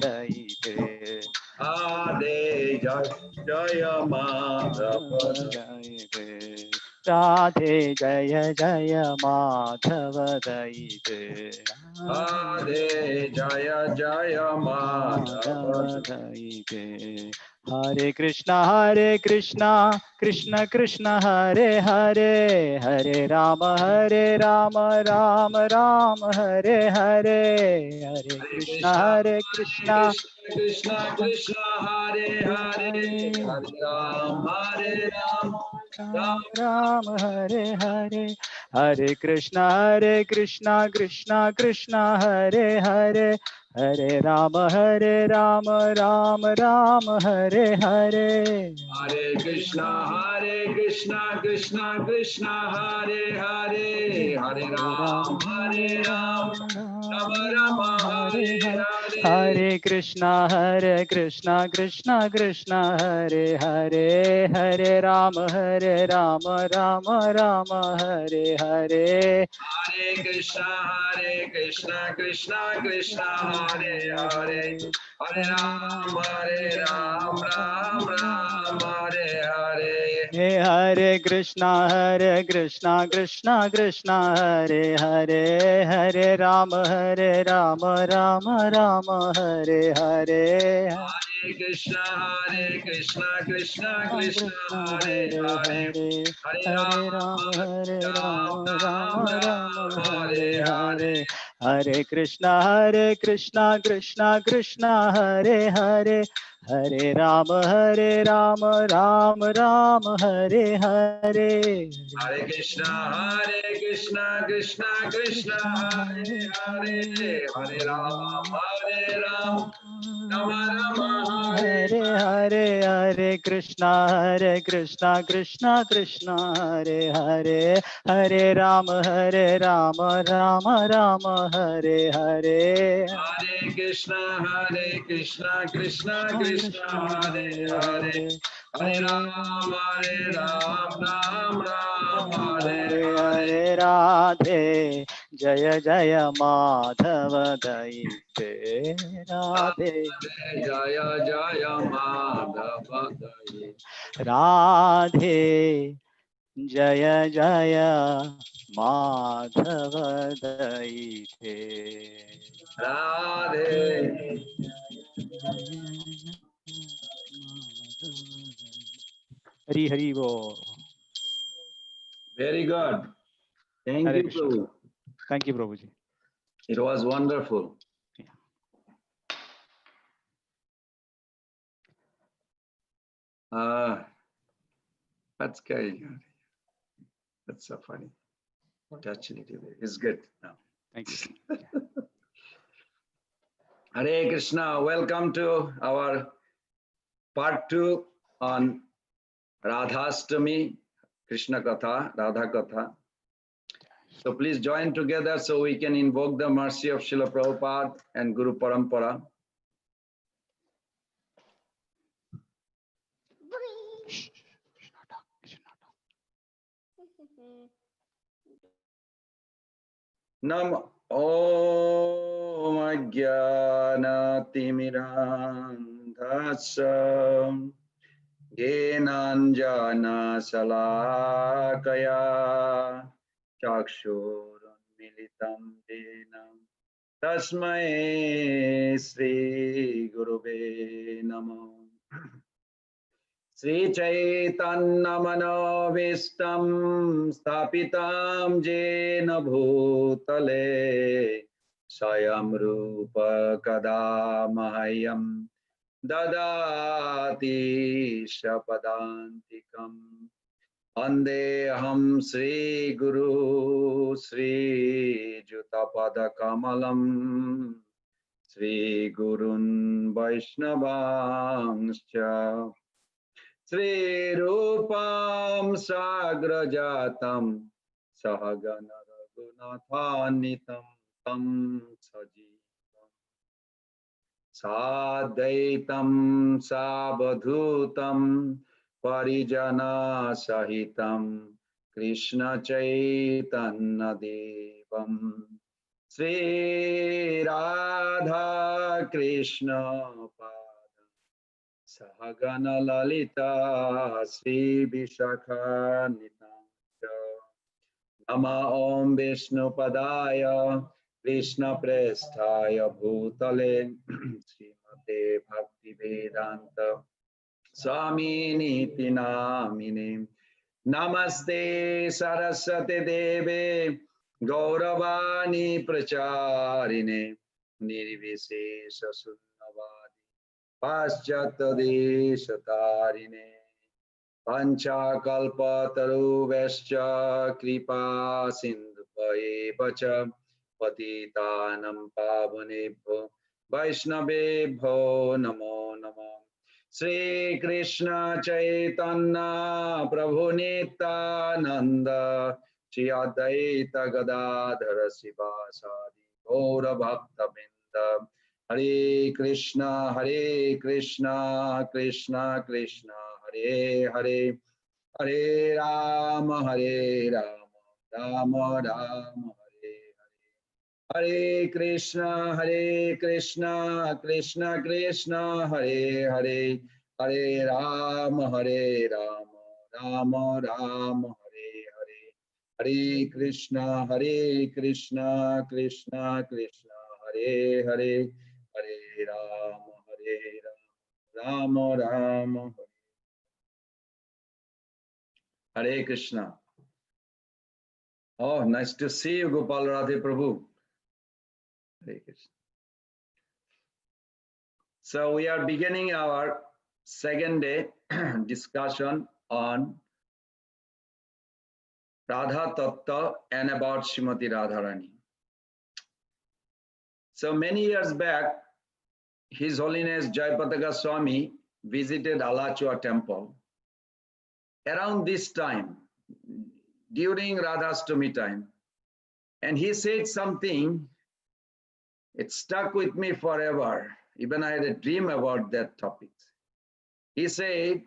दयिते राधे जय माधव दयिते राधे जय जय माधव दयिते राधे जय जय माधव दयिते हरे कृष्णा कृष्ण कृष्ण हरे हरे हरे राम राम राम हरे हरे हरे कृष्ण कृष्ण कृष्ण कृष्ण हरे हरे हरे राम राम राम राम हरे हरे हरे कृष्ण कृष्ण कृष्ण हरे हरे हरे राम राम राम हरे हरे हरे कृष्ण कृष्ण कृष्ण हरे हरे हरे राम राम राम हरे हरे हरे कृष्ण कृष्ण कृष्ण हरे हरे हरे राम राम राम हरे हरे हरे कृष्ण कृष्ण कृष्ण हरे हरे हरे राम राम हरे हरे हरे कृष्ण कृष्ण कृष्ण हरे हरे हरे राम राम राम हरे हरे हरे कृष्ण कृष्ण कृष्ण हरे हरे हरे हरे हरे हरे राम राम राम हरे हरे हरे हरे हरे कृष्ण कृष्ण हरे हरे हरे राम राम हरे हरे हरे कृष्ण कृष्ण कृष्ण हरे हरे हरे राम राम हरे हरे हरे हरे कृष्णा कृष्ण हरे हरे हरे राम राम हरे हरे हरे कृष्ण कृष्ण कृष्ण हरे हरे हरे राम राम हरे हरे हरे हरे राधे जय जय माधव दयिते राधे जय जय माधव दये राधे जय जय माधव दयिते राधे हरि हरि वो very good. Thank Hare you, Krishna Prabhu. Thank you Prabhu ji It was wonderful. That's scary. That's so funny. Touching it. It's good now. Thank you Hare Krishna. Welcome to our part 2 on Radhastami Krishna Katha, Radha Katha. So please join together so we can invoke the mercy of Srila Prabhupada and Guru Parampara. Nam Om Ajnanatirmirandhasam Genanjana Salakaya Chakshurunmilitam Jenam Tasmai Sri Gurave Namo Sri Chaitanya Manovistam Stapitam Jena Bhutale Swayam Rupa Kadamahayam Dadati Shapadantikam Andeham Sri Guru Sri Jutapada Kamalam Sri Gurun Vaishnavangscha Sri Rupam Sagrajatam Sahagana Raghunathanitam Tam Sajivam Sadaitam Sabadhutam Parijana Sahitam Krishna Chaitanya Devam Sri Radha Krishna Pada Sahagana Lalita Sri Vishakha Nitanja Nama Om Vishnu Padaya Krishna Presthaya Bhutale Srimate Bhakti Vedanta Swami Niti Namine Namaste Saraswati Deve Gauravani Pracharine Nirvishesha Sunnavadi Paschata Deshatarine Pancha Kalpa Taruvescha Kripa Sindhupaevacha Patitanam Pavanebho Vaishnavebho Namo Namo Sri Krishna Chaitanya Prabhu Nityananda Shri Advaita Gadadhara Sivasadi Gaura Bhakta Binda Hare Krishna Krishna Krishna Hare Hare Hare Rama Rama Rama Hare Hare Krishna Krishna Krishna Hare Hare Hare Rama Rama Rama Hare Hare Hare Krishna Krishna Krishna Hare Hare Hare Rama Rama Hare Krishna. Oh, nice to see you, Gopal Radhe Prabhu. Hare Krishna. So we are beginning our second day discussion on Radha Tattva and about Srimati RadhaRani. So many years back, His Holiness Jayapataka Swami visited Alachua temple. Around this time, during Radhastami time, and he said something, it stuck with me forever. Even I had a dream about that topic. He said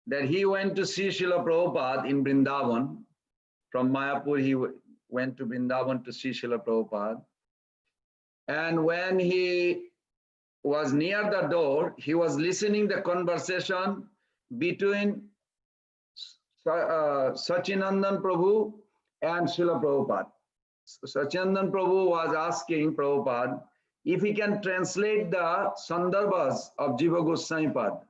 that he went to see Srila Prabhupada in Vrindavan. From Mayapur, he went to Vrindavan to see Srila Prabhupada. And when he was near the door, he was listening the conversation between Sachinandan Prabhu and Srila Prabhupada. Sachinandan Prabhu was asking Prabhupada if he can translate the Sandarbhas of Jiva Goswami Pad.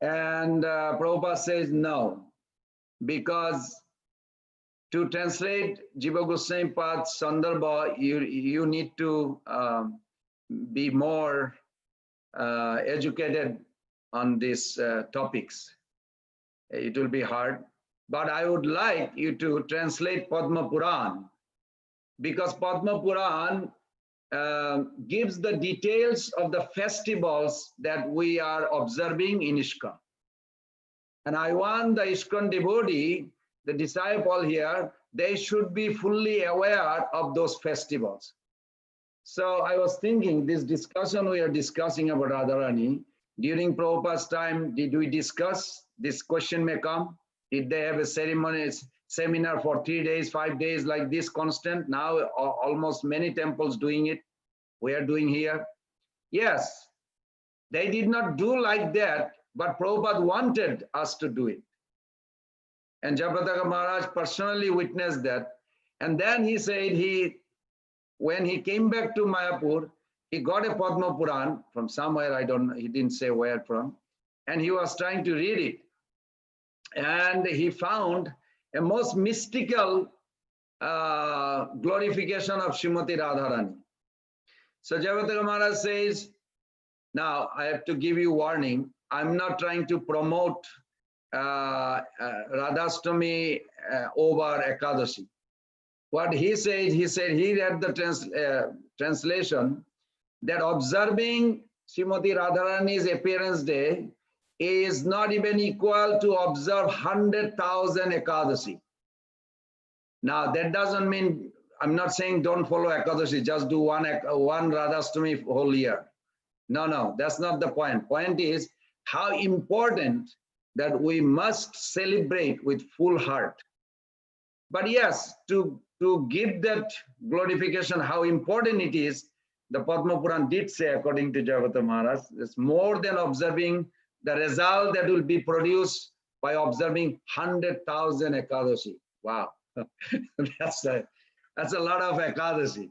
And Prabhupada says no, because to translate Jiva Goswami Pad Sandarbha, you need to be more educated on these topics. It will be hard, but I would like you to translate Padma Puran, because Padma Puran gives the details of the festivals that we are observing in ISKCON. And I want the ISKCON devotee, the disciple here, they should be fully aware of those festivals. So I was thinking, this discussion we are discussing about Radharani, during Prabhupada's time, did we discuss? This question may come. Did they have a ceremony, seminar for 3 days, 5 days like this constant? Now almost many temples doing it. We are doing here. Yes, they did not do like that, but Prabhupada wanted us to do it. And Jayapataka Maharaj personally witnessed that. And then he said when he came back to Mayapur, he got a Padma Puran from somewhere, I don't know, he didn't say where from, and he was trying to read it. And he found a most mystical glorification of Srimati RadhaRani. So Jayapataka Maharaj says, now I have to give you warning, I'm not trying to promote Radhastami over Ekadashi. What he said, he read the translation that observing Srimati RadhaRani's appearance day is not even equal to observe 100,000 Ekadashi. Now that doesn't mean, I'm not saying don't follow Ekadashi, just do one Radhastami whole year. No, that's not the point. Point is how important that we must celebrate with full heart. But yes, to give that glorification, how important it is, the Padma Puran did say, according to Jayavata Maharaj, it's more than observing the result that will be produced by observing 100,000 Ekadashi. Wow, that's a lot of Ekadashi.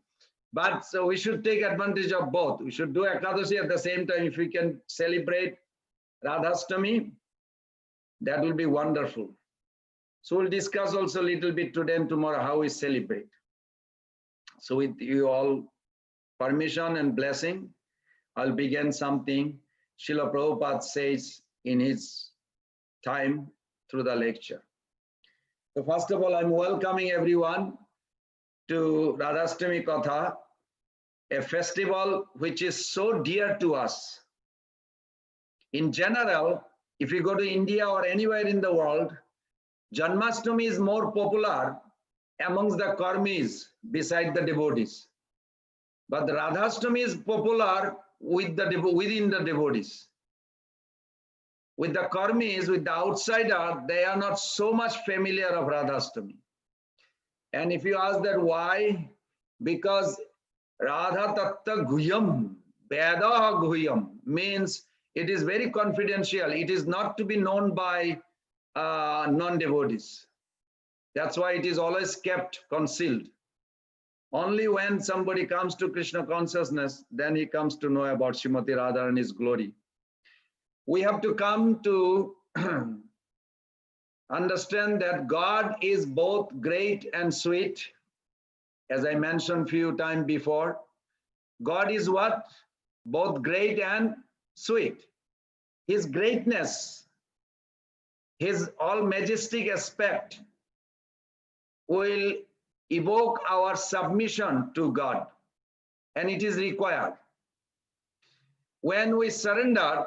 But so we should take advantage of both. We should do Ekadashi at the same time. If we can celebrate Radhastami, that will be wonderful. So we'll discuss also a little bit today and tomorrow how we celebrate. So with you all permission and blessing, I'll begin something Srila Prabhupada says in his time through the lecture. So first of all, I'm welcoming everyone to Radhastami Katha, a festival which is so dear to us. In general, if you go to India or anywhere in the world, Janmashtami is more popular amongst the karmis beside the devotees. But the Radhastami is popular with within the devotees. With the karmis, with the outsider, they are not so much familiar of Radhastami. And if you ask that why, because Radha Tatta Guyam, Vedaha Guyam, means it is very confidential. It is not to be known by non-devotees. That's why it is always kept concealed. Only when somebody comes to Krishna consciousness, then he comes to know about Srimati RadhaRani's glory. We have to come to understand that God is both great and sweet. As I mentioned a few times before, God is what? Both great and sweet. His greatness, his all majestic aspect will evoke our submission to God, and it is required. When we surrender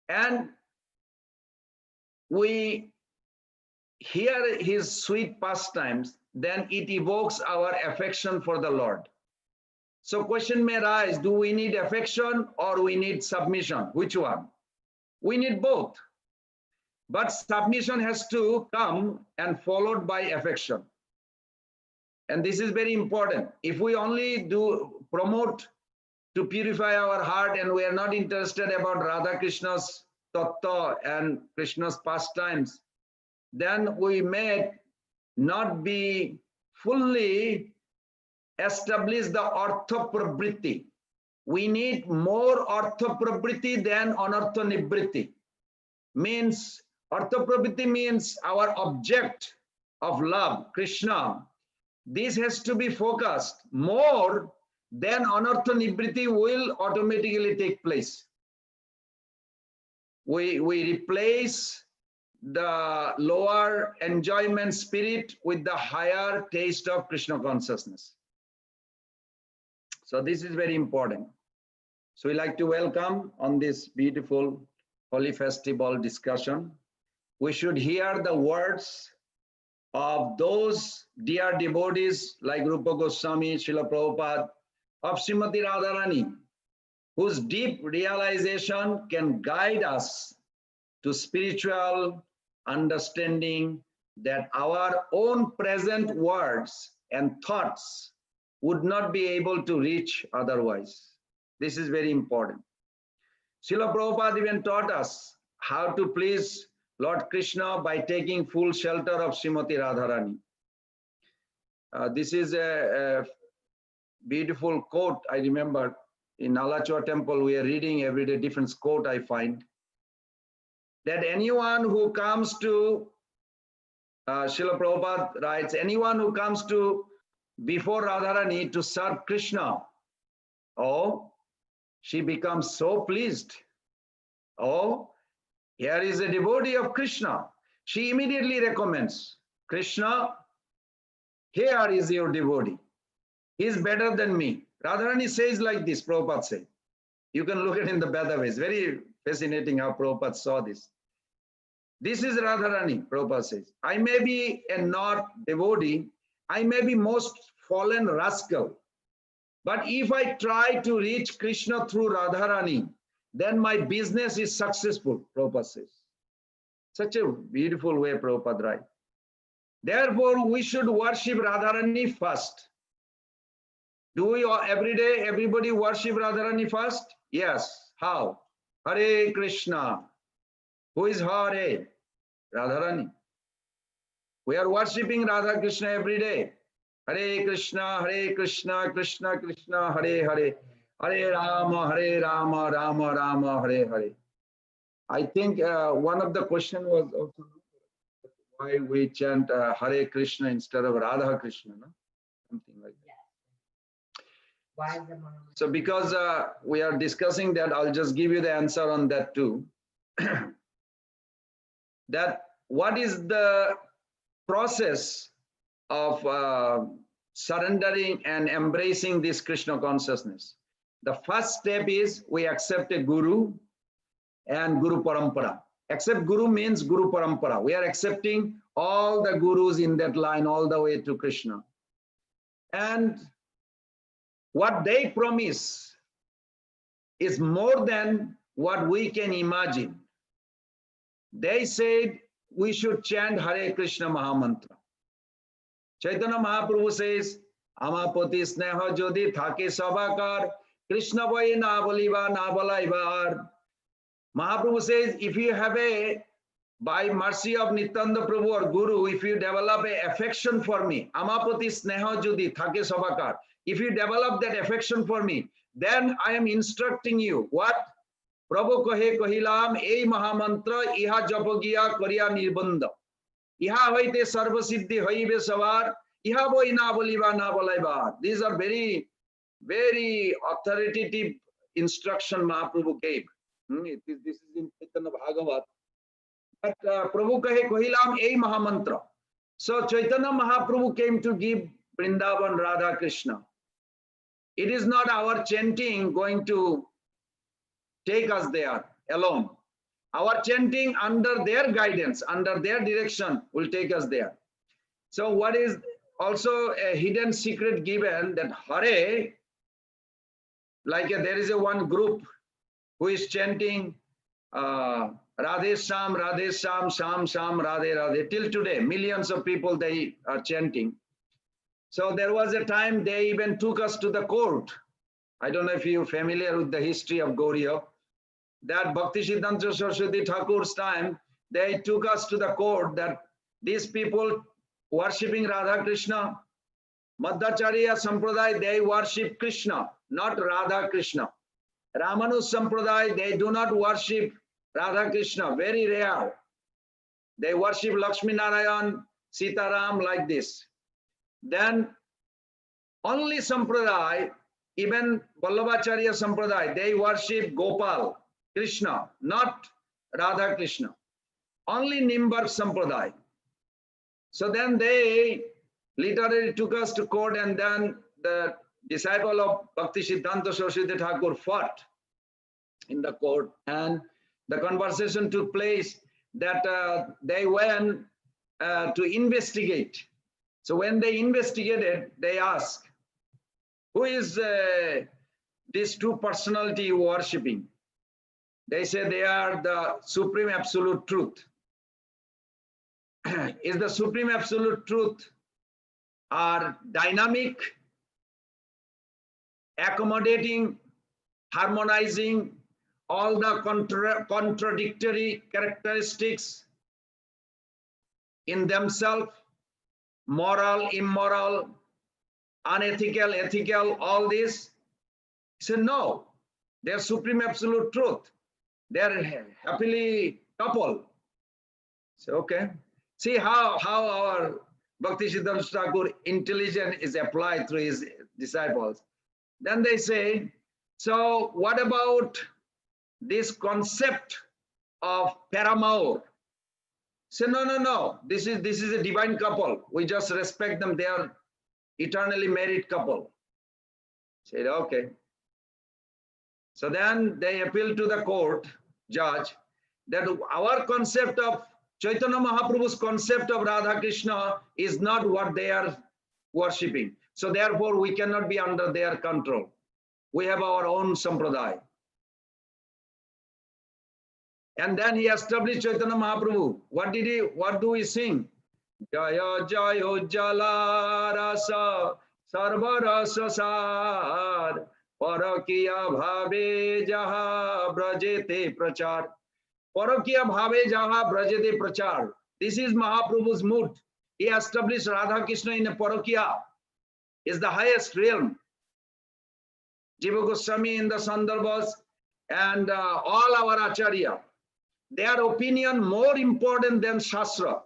and we hear his sweet pastimes, then it evokes our affection for the Lord. So question may arise, do we need affection or we need submission? Which one? We need both. But submission has to come and followed by affection. And this is very important. If we only do promote to purify our heart and we are not interested about Radha Krishna's tattva and Krishna's pastimes, then we may not be fully established the artha pravriti. We need more artha pravriti than anartha nivriti. Means artha pravriti means our object of love, Krishna. This has to be focused more than anartha nivriti will automatically take place. We replace the lower enjoyment spirit with the higher taste of Krishna consciousness. So this is very important. So we like to welcome on this beautiful holy festival discussion. We should hear the words of those dear devotees like Rupa Goswami, Srila Prabhupada, of Srimati RadhaRani, whose deep realization can guide us to spiritual understanding that our own present words and thoughts would not be able to reach otherwise. This is very important. Srila Prabhupada even taught us how to please Lord Krishna by taking full shelter of Srimati RadhaRani. This is a beautiful quote. I remember in Alachua temple, we are reading every day different quote I find. That anyone who comes to, Srila Prabhupada writes, anyone who comes to before Radharani to serve Krishna, oh, she becomes so pleased. Oh, here is a devotee of Krishna. She immediately recommends, Krishna, here is your devotee. He is better than me. Radharani says like this, Prabhupada said. You can look at it in the Vedas. Very fascinating how Prabhupada saw this. This is Radharani, Prabhupada says. I may be a not devotee. I may be most fallen rascal. But if I try to reach Krishna through Radharani, then my business is successful, Prabhupada says. Such a beautiful way Prabhupada writes. Therefore, we should worship Radharani first. Do we all, every day, everybody worship Radharani first? Yes. How? Hare Krishna. Who is Hare? Radharani. We are worshipping Radha Krishna every day. Hare Krishna, Krishna Krishna, Hare Hare. Hare Rama, Rama Rama, Hare Hare. I think one of the question was also why we chant Hare Krishna instead of Radha Krishna, no? Something like that. Why the So because we are discussing that, I'll just give you the answer on that too. That what is the process of surrendering and embracing this Krishna consciousness? The first step is we accept a guru and Guru Parampara. Accept guru means Guru Parampara. We are accepting all the gurus in that line all the way to Krishna. And what they promise is more than what we can imagine. They said we should chant Hare Krishna Mahamantra. Chaitanya Mahaprabhu says, Amapati Sneha Jodi Thake Sabakar, Krishna Boy Na Boliva Na Bolaivar. Mahaprabhu says, if you have by mercy of Nityananda Prabhu or Guru, if you develop a affection for me, Amapati Sneha Jodi Thake Sabakar, if you develop that affection for me, then I am instructing you. What? Prabhu Kohe Kohilam, Ei Mahamantra, Iha Japogiya Korea Nirbanda. Iha Hoite Sarvasiddhi Hoibe Savar, Iha Boi Na Boliva Na Bolaivar. These are very, very authoritative instruction Mahaprabhu gave. This is in Chaitanya Bhagavat. But Prabhu Kahe Kohilam Ei Mahamantra. So Chaitanya Mahaprabhu came to give Vrindavan Radha Krishna. It is not our chanting going to take us there alone. Our chanting under their guidance, under their direction will take us there. So what is also a hidden secret given that Hare, like there is one group who is chanting Radhe Sham, Sham Sham, Radhe Radhe. Till today, millions of people, they are chanting. So there was a time they even took us to the court. I don't know if you're familiar with the history of Gauriya. That Bhakti Siddhanta Saraswati Thakur's time, they took us to the court that these people worshipping Radha Krishna, Madhacharya Sampradaya, they worship Krishna, not Radha Krishna. Ramanuja Sampradaya, they do not worship Radha Krishna, very rare. They worship Lakshmi Narayan, Sitaram, like this. Then only Sampradaya, even Vallabhacharya Sampradaya, they worship Gopal, Krishna, not Radha Krishna. Only Nimbar Sampradaya. So then they literally took us to court, and then the disciple of Bhakti Siddhanta Saraswati Thakur fought in the court, and the conversation took place that they went to investigate. So when they investigated, they asked, who is these two personality worshipping? They say they are the Supreme Absolute Truth. Is the Supreme Absolute Truth are dynamic, accommodating, harmonizing all the contradictory characteristics in themselves, moral, immoral, unethical, ethical, all this? He said, no, they're Supreme Absolute Truth. They're happily couple. So, okay. See how our Bhakti Siddhanta Thakur intelligence is applied through his disciples. Then they say, so what about this concept of paramour? Say, no. This is a divine couple. We just respect them. They are eternally married couple. Said, okay. So then they appeal to the court judge that our concept of Chaitanya Mahaprabhu's concept of Radha Krishna is not what they are worshipping. So therefore we cannot be under their control. We have our own sampradaya. And then he established Chaitanya Mahaprabhu. What do we sing? Jaya Jaya Ujjala Rasa Sarva Rasa Sar Parakiya Bhave Jaha Brajete Prachar. Parakiya Bhave Jaha Brajete Prachar. This is Mahaprabhu's mood. He established Radha Krishna in a Parakiya. Is the highest realm. Jiva Goswami in the Sandarbhas and all our Acharya. Their opinion more important than Shastra.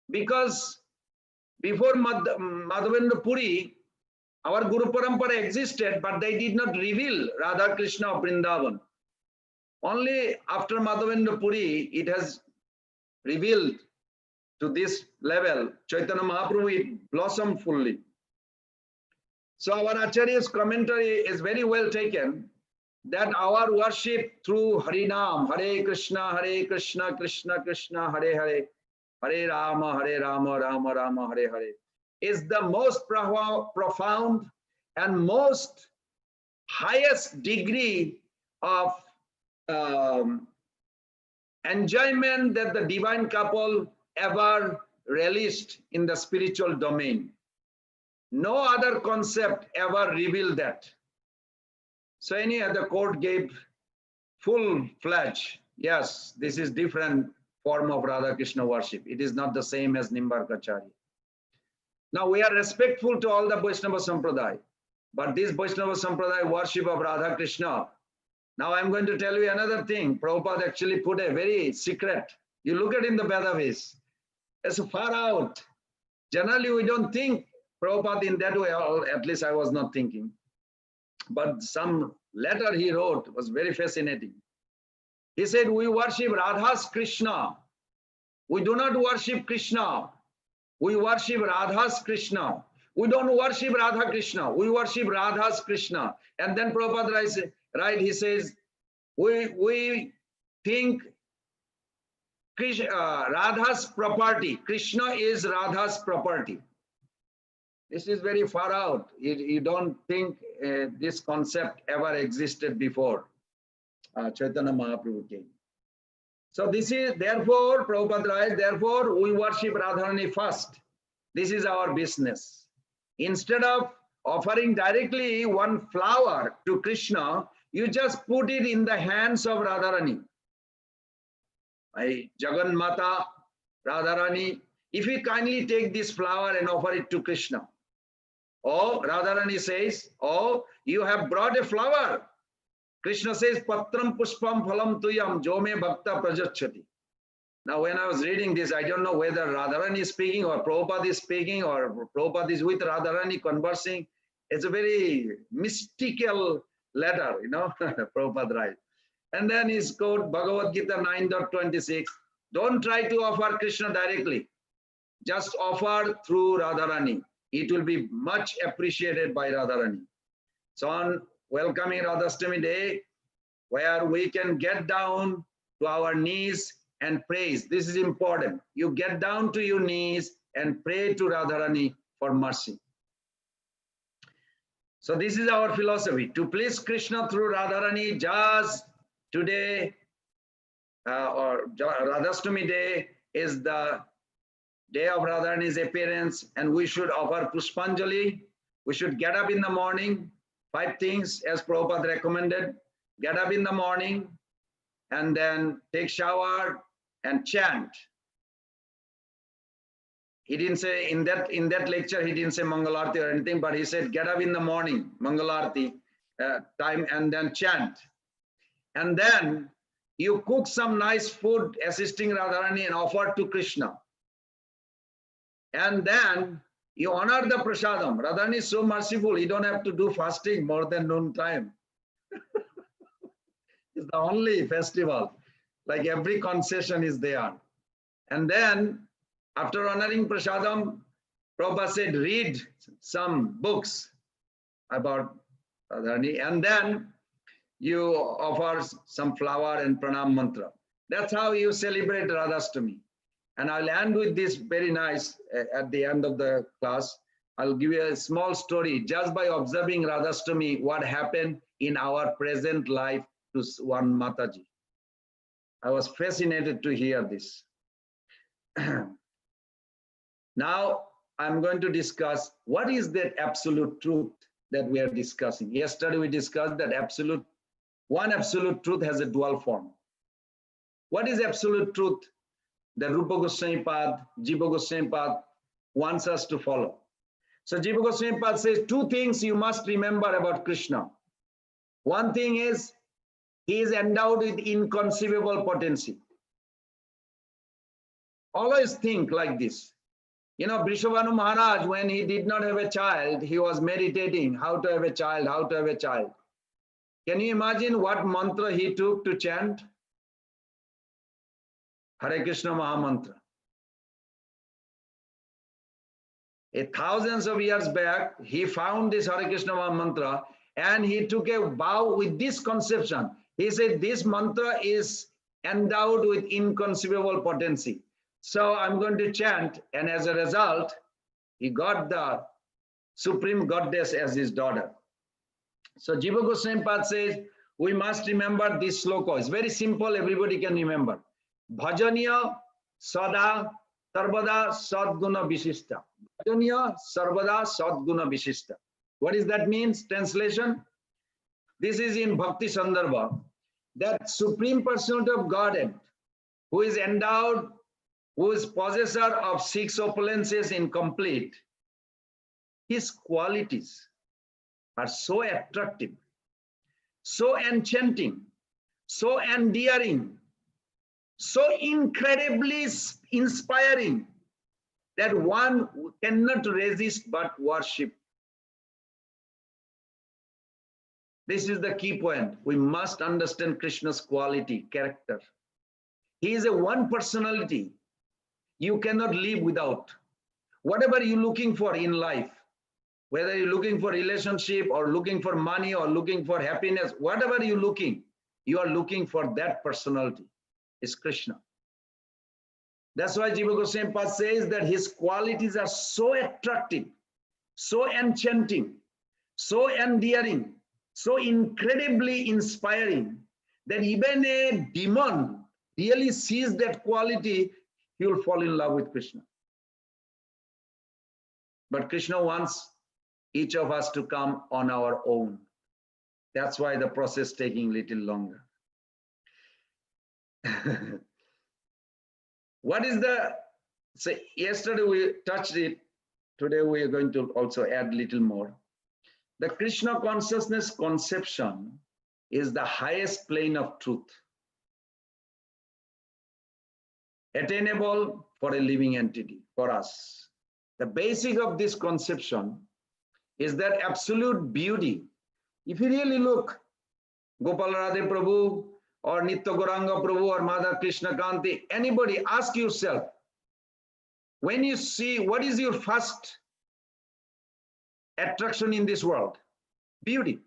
Because before Madhavendra Puri, our Guru Parampara existed, but they did not reveal Radha Krishna of Vrindavan. Only after Madhavendra Puri, it has revealed to this level. Chaitanya Mahaprabhu, it blossomed fully. So our Acharya's commentary is very well taken, that our worship through Harinam, Hare Krishna, Krishna Krishna, Hare Hare, Hare Rama, Rama Rama, Hare Hare, is the most profound and most highest degree of enjoyment that the divine couple ever relished in the spiritual domain. No other concept ever revealed that. So any other court gave full-fledged, yes, this is different form of Radha Krishna worship. It is not the same as Nimbarkacharya. Now we are respectful to all the Vaishnava Sampradaya, but this Vaishnava Sampradaya worship of Radha Krishna. Now I'm going to tell you another thing. Prabhupada actually put a very secret. You look at in the Vedavis, it's far out. Generally we don't think Prabhupada in that way, or at least I was not thinking. But some letter he wrote was very fascinating. He said, we worship Radha's Krishna. We do not worship Krishna. We worship Radha's Krishna. We don't worship Radha Krishna. We worship Radha's Krishna. And then Prabhupada writes, right, he says, we think Radha's property. Krishna is Radha's property. This is very far out. You don't think this concept ever existed before Chaitanya Mahaprabhu came. So this is, therefore, Prabhupada writes, therefore we worship RadhaRani first. This is our business. Instead of offering directly one flower to Krishna, you just put it in the hands of RadhaRani. Jagan Mata, RadhaRani, if you kindly take this flower and offer it to Krishna. Oh, RadhaRani says, oh, you have brought a flower. Krishna says, Patram Pushpam Phalam Tuyam Jome Bhakta Prajachati. Now, when I was reading this, I don't know whether RadhaRani is speaking or Prabhupada is speaking or Prabhupada is with RadhaRani conversing. It's a very mystical letter, you know, Prabhupada writes. And then he's quote Bhagavad Gita 9.26. Don't try to offer Krishna directly. Just offer through RadhaRani. It will be much appreciated by RadhaRani. So on welcoming Radhastami Day, where we can get down to our knees and praise. This is important. You get down to your knees and pray to Radharani for mercy. So this is our philosophy. To please Krishna through Radharani, just today, or Radhastami Day is the day of Radharani's appearance, and we should offer Pushpanjali. We should get up in the morning, 5 things as Prabhupada recommended. Get up in the morning and then take shower and chant. He didn't say in that lecture, he didn't say Mangalarti or anything, but he said get up in the morning, Mangalarti time, and then chant. And then you cook some nice food assisting Radharani and offer to Krishna. And then you honor the prasadam. Radharani is so merciful, you don't have to do fasting more than noon time. It's the only festival. Like every concession is there. And then after honoring prasadam, Prabhupada said, read some books about Radharani, and then you offer some flower and pranam mantra. That's how you celebrate Radhastami. And I'll end with this very nice, at the end of the class, I'll give you a small story just by observing Radhastami, what happened in our present life to one Mataji. I was fascinated to hear this. Now I'm going to discuss what is that absolute truth that we are discussing. Yesterday we discussed that one absolute truth has a dual form. What is absolute truth that Rupa Goswami Pad, Jiva Goswami Pad wants us to follow? So Jiva Goswami Pad says two things you must remember about Krishna. One thing is he is endowed with inconceivable potency. Always think like this. You know, Vrishabhanu Maharaj, when he did not have a child, he was meditating how to have a child, how to have a child. Can you imagine what mantra he took to chant? Hare Krishna Mahamantra. Thousands of years back, he found this Hare Krishna Mahamantra and he took a vow with this conception. He said, this mantra is endowed with inconceivable potency. So I'm going to chant, and as a result, he got the Supreme Goddess as his daughter. So Jiva Goswami Pad says, we must remember this sloka. It's very simple, everybody can remember. Bhajaniya Sada Sarvada Sadguna Vishishta. Bhajaniya Sarvada Sadguna Vishishta. What does that mean? Translation? This is in Bhakti Sandarbha. That Supreme Personality of Godhead, who is endowed, who is possessor of 6 opulences incomplete, his qualities are so attractive, so enchanting, so endearing, so incredibly inspiring that one cannot resist but worship. This is the key point. We must understand Krishna's quality, character. He is a one personality you cannot live without. Whatever you're looking for in life, whether you're looking for relationship or looking for money or looking for happiness, whatever you're looking, you are looking for that personality. It's Krishna. That's why Jiva Goswami Pad says that his qualities are so attractive, so enchanting, so endearing, so incredibly inspiring that even a demon really sees that quality, he will fall in love with Krishna. But Krishna wants each of us to come on our own. That's why the process is taking a little longer. What is the, so yesterday we touched it, today we are going to also add a little more. The Krishna consciousness conception is the highest plane of truth, attainable for a living entity, for us. The basic of this conception is that absolute beauty. If you really look, Gopal Radhe Prabhu or Nitya Gauranga Prabhu or Madha Krishna Kanti, anybody, ask yourself, when you see, what is your first attraction in this world? Beauty.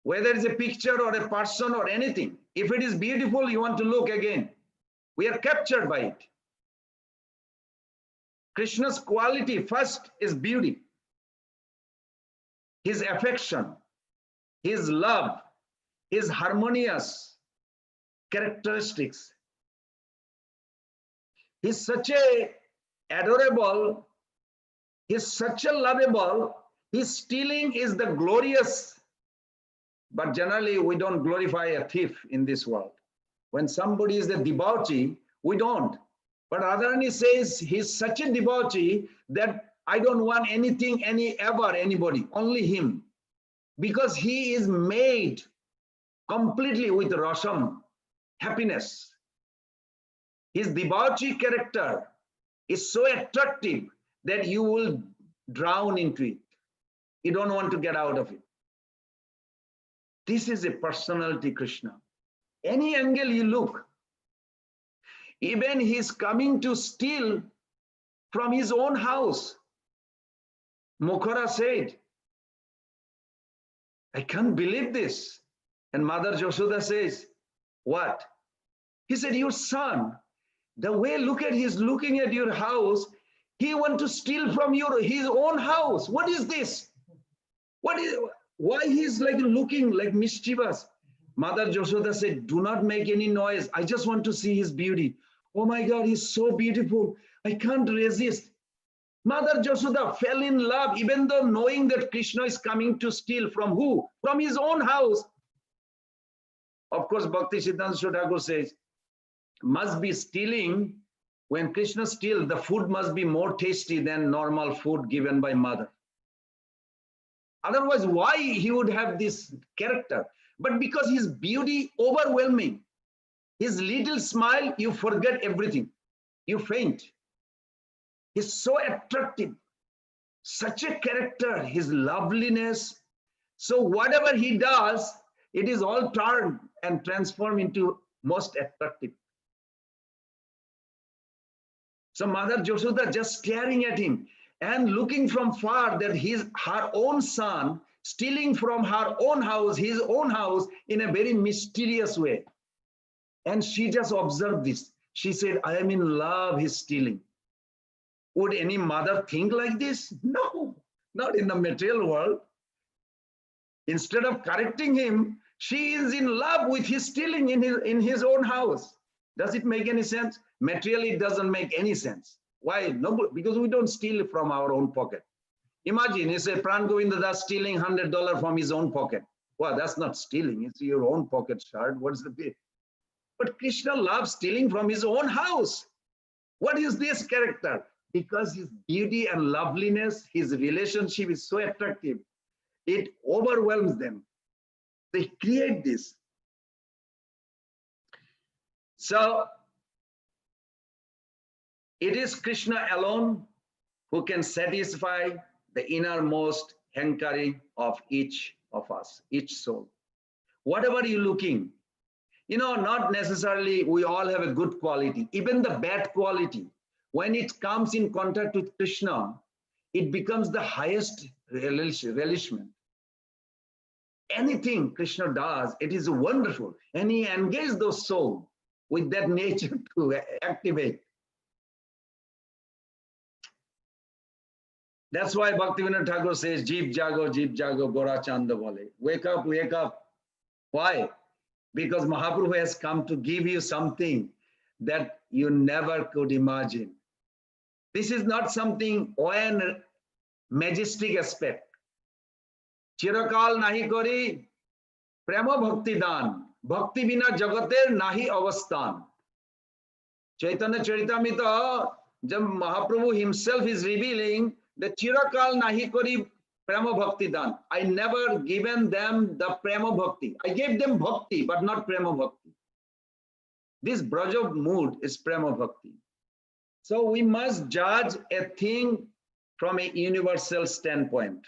Whether it's a picture or a person or anything, if it is beautiful, you want to look again. We are captured by it. Krishna's quality first is beauty. His affection, his love, his harmonious characteristics. He's such a adorable, he's such a lovable, his stealing is the glorious, but generally we don't glorify a thief in this world. When somebody is a debauchee, we don't. But RadhaRani says he's such a debauchee that I don't want anything, anybody, only him. Because he is made completely with rasam, happiness. His debauchee character is so attractive that you will drown into it. You don't want to get out of it. This is a personality, Krishna. Any angle you look, even he's coming to steal from his own house. Mukhara said, I can't believe this. And Mother Yashoda says, what? He said, your son, the way he's looking at your house, he wants to steal from his own house. What is this? Why he's like looking like mischievous? Mother Yashoda said, do not make any noise. I just want to see his beauty. Oh my God, he's so beautiful. I can't resist. Mother Yashoda fell in love, even though knowing that Krishna is coming to steal from who? From his own house. Of course, Bhakti Siddhanta Thakur says, must be stealing. When Krishna steals, the food must be more tasty than normal food given by mother. Otherwise, why he would have this character? But because his beauty overwhelming, his little smile, you forget everything. You faint. He's so attractive. Such a character, his loveliness. So whatever he does, it is all turned and transformed into most attractive. So Mother Yashoda just staring at him and looking from far that her own son stealing from her own house, his own house, in a very mysterious way. And she just observed this. She said, I am in love, he's stealing. Would any mother think like this? No, not in the material world. Instead of correcting him, she is in love with his stealing in his own house. Does it make any sense? Materially, it doesn't make any sense. Why? No, because we don't steal from our own pocket. Imagine, you say, Pran Govinda Das stealing $100 from his own pocket. Well, that's not stealing. It's your own pocket shard. What's the big? But Krishna loves stealing from his own house. What is this character? Because his beauty and loveliness, his relationship is so attractive. It overwhelms them. They create this. So, it is Krishna alone who can satisfy the innermost hankering of each of us, each soul. Whatever you're looking, not necessarily we all have a good quality, even the bad quality. When it comes in contact with Krishna, it becomes the highest relishment. Anything Krishna does, it is wonderful. And he engages those souls with that nature to activate. That's why Bhaktivinoda Thakur says, Jeev Jago, Gora Chanda Bole. Wake up, wake up. Why? Because Mahaprabhu has come to give you something that you never could imagine. This is not something one majestic aspect. Chirakal nahi kori prema bhakti dan. Bhakti bina jagater nahi avasthan. Chaitanya Charitamrita, jab Mahaprabhu himself is revealing that Chirakal nahi kori prema bhakti dan. I never given them the prema bhakti. I gave them bhakti, but not prema bhakti. This Braja mood is prema bhakti. So we must judge a thing from a universal standpoint.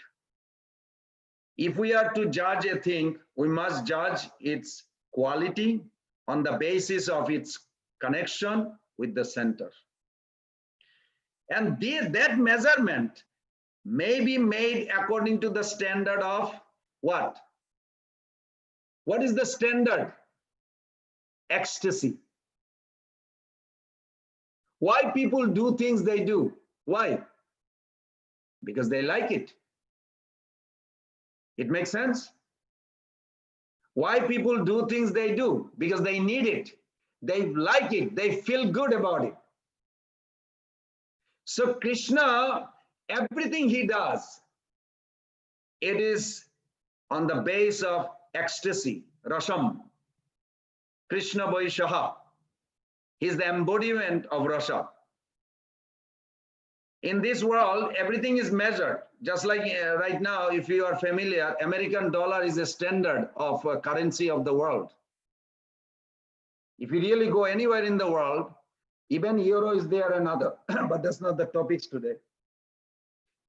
If we are to judge a thing, we must judge its quality on the basis of its connection with the center. And that measurement may be made according to the standard of what? What is the standard? Ecstasy. Why people do things they do? Why? Because they like it. It makes sense? Why people do things they do? Because they need it. They like it. They feel good about it. So Krishna, everything he does, it is on the base of ecstasy, rasam. Krishna Vaishaha. He is the embodiment of rasa. In this world, everything is measured. Just like right now, if you are familiar, American dollar is a standard of currency of the world. If you really go anywhere in the world, even euro is there and other, but that's not the topics today.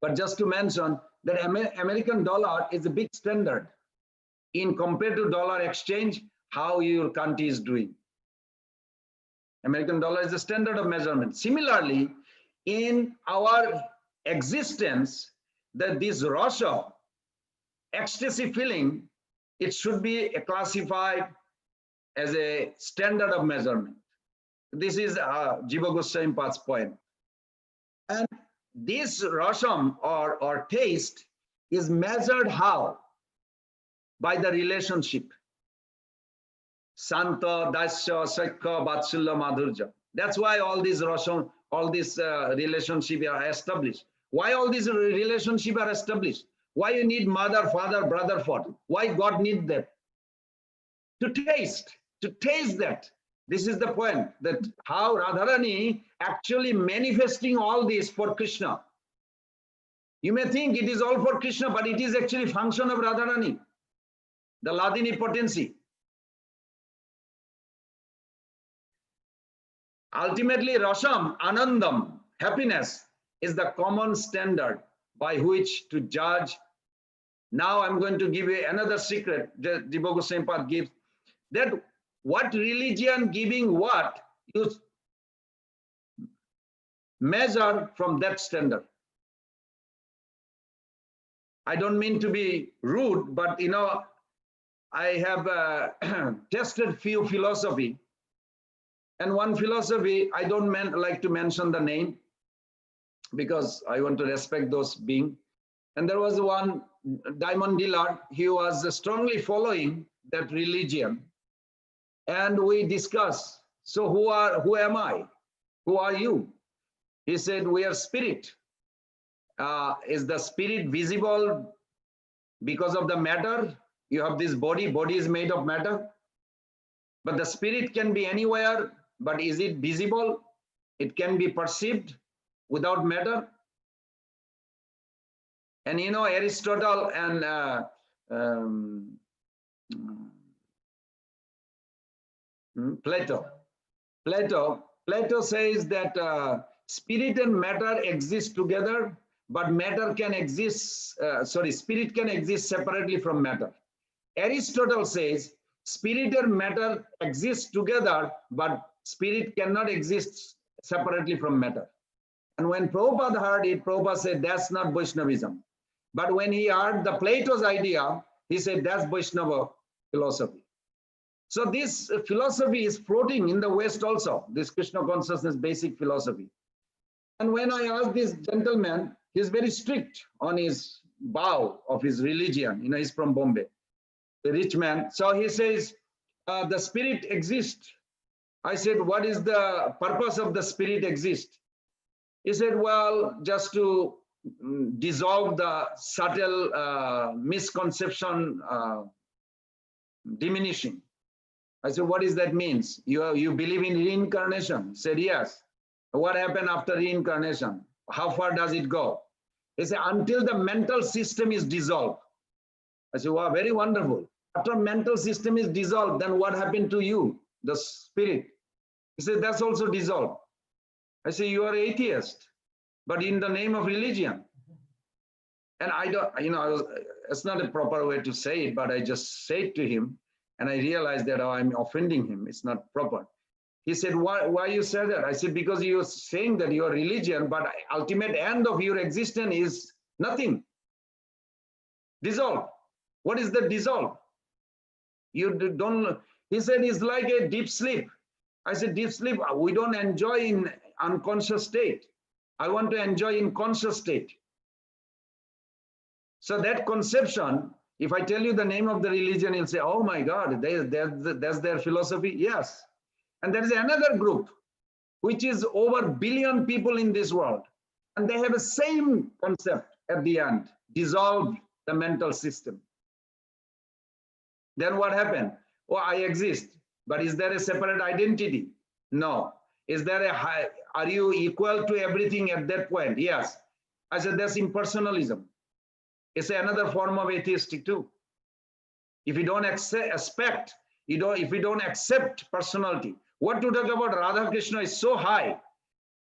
But just to mention that American dollar is a big standard in compared to dollar exchange, how your country is doing. American dollar is the standard of measurement. Similarly, in our existence, that this rasa, ecstasy feeling, it should be classified as a standard of measurement. This is Jiva Goswami Pad's point. And this rasam or taste is measured how? By the relationship. Santa, Dasya, Sakha, Vatsulya, Madhurja. That's why all these rasam all these relationship are established. Why all these relationship are established? Why you need mother, father, brother, father? Why God need that? To taste that. This is the point, that how Radharani actually manifesting all this for Krishna. You may think it is all for Krishna, but it is actually function of Radharani, the Ladini potency. Ultimately, Rasam, Anandam, happiness is the common standard by which to judge. Now I'm going to give you another secret that Jiva Goswami Pad gives, that what religion giving what, you measure from that standard. I don't mean to be rude, but you know, I have tested few philosophy, and one philosophy, I don't like to mention the name because I want to respect those beings. And there was one diamond dealer, he was strongly following that religion. And we discussed, so who am I? Who are you? He said, we are spirit. Is the spirit visible because of the matter? You have this body is made of matter. But the spirit can be anywhere, but is it visible? It can be perceived without matter. And you know, Aristotle and Plato says that spirit and matter exist together, but matter can exist, spirit can exist separately from matter. Aristotle says spirit and matter exist together, but spirit cannot exist separately from matter. And when Prabhupada heard it, Prabhupada said, that's not Vaishnavism. But when he heard the Plato's idea, he said, that's Vaishnava philosophy. So this philosophy is floating in the West also, this Krishna consciousness basic philosophy. And when I asked this gentleman, he's very strict on his vow of his religion. You know, he's from Bombay, the rich man. So he says, the spirit exists. I said, what is the purpose of the spirit exist? He said, well, just to dissolve the subtle misconception diminishing. I said, what does that mean? You believe in reincarnation? He said, yes. What happened after reincarnation? How far does it go? He said, until the mental system is dissolved. I said, wow, very wonderful. After mental system is dissolved, then what happened to you, the spirit? He said, that's also dissolved. I say, you are atheist, but in the name of religion. And I don't, you know, it's not a proper way to say it, but I just say it to him. And I realized that I'm offending him. It's not proper. He said, why you say that? I said, because you're saying that you're religion, but ultimate end of your existence is nothing. Dissolve. What is the dissolve? You don't, he said, it's like a deep sleep. I said, deep sleep, we don't enjoy in unconscious state. I want to enjoy in conscious state. So that conception, if I tell you the name of the religion, you'll say, oh my God, that's their philosophy. Yes. And there is another group, which is over 1 billion people in this world. And they have the same concept at the end, dissolve the mental system. Then what happened? Oh, I exist. But is there a separate identity? No. Is there a high, are you equal to everything at that point? Yes. I said, that's impersonalism. It's another form of atheistic too. If you don't expect, if we don't accept personality, what to talk about Radha Krishna is so high.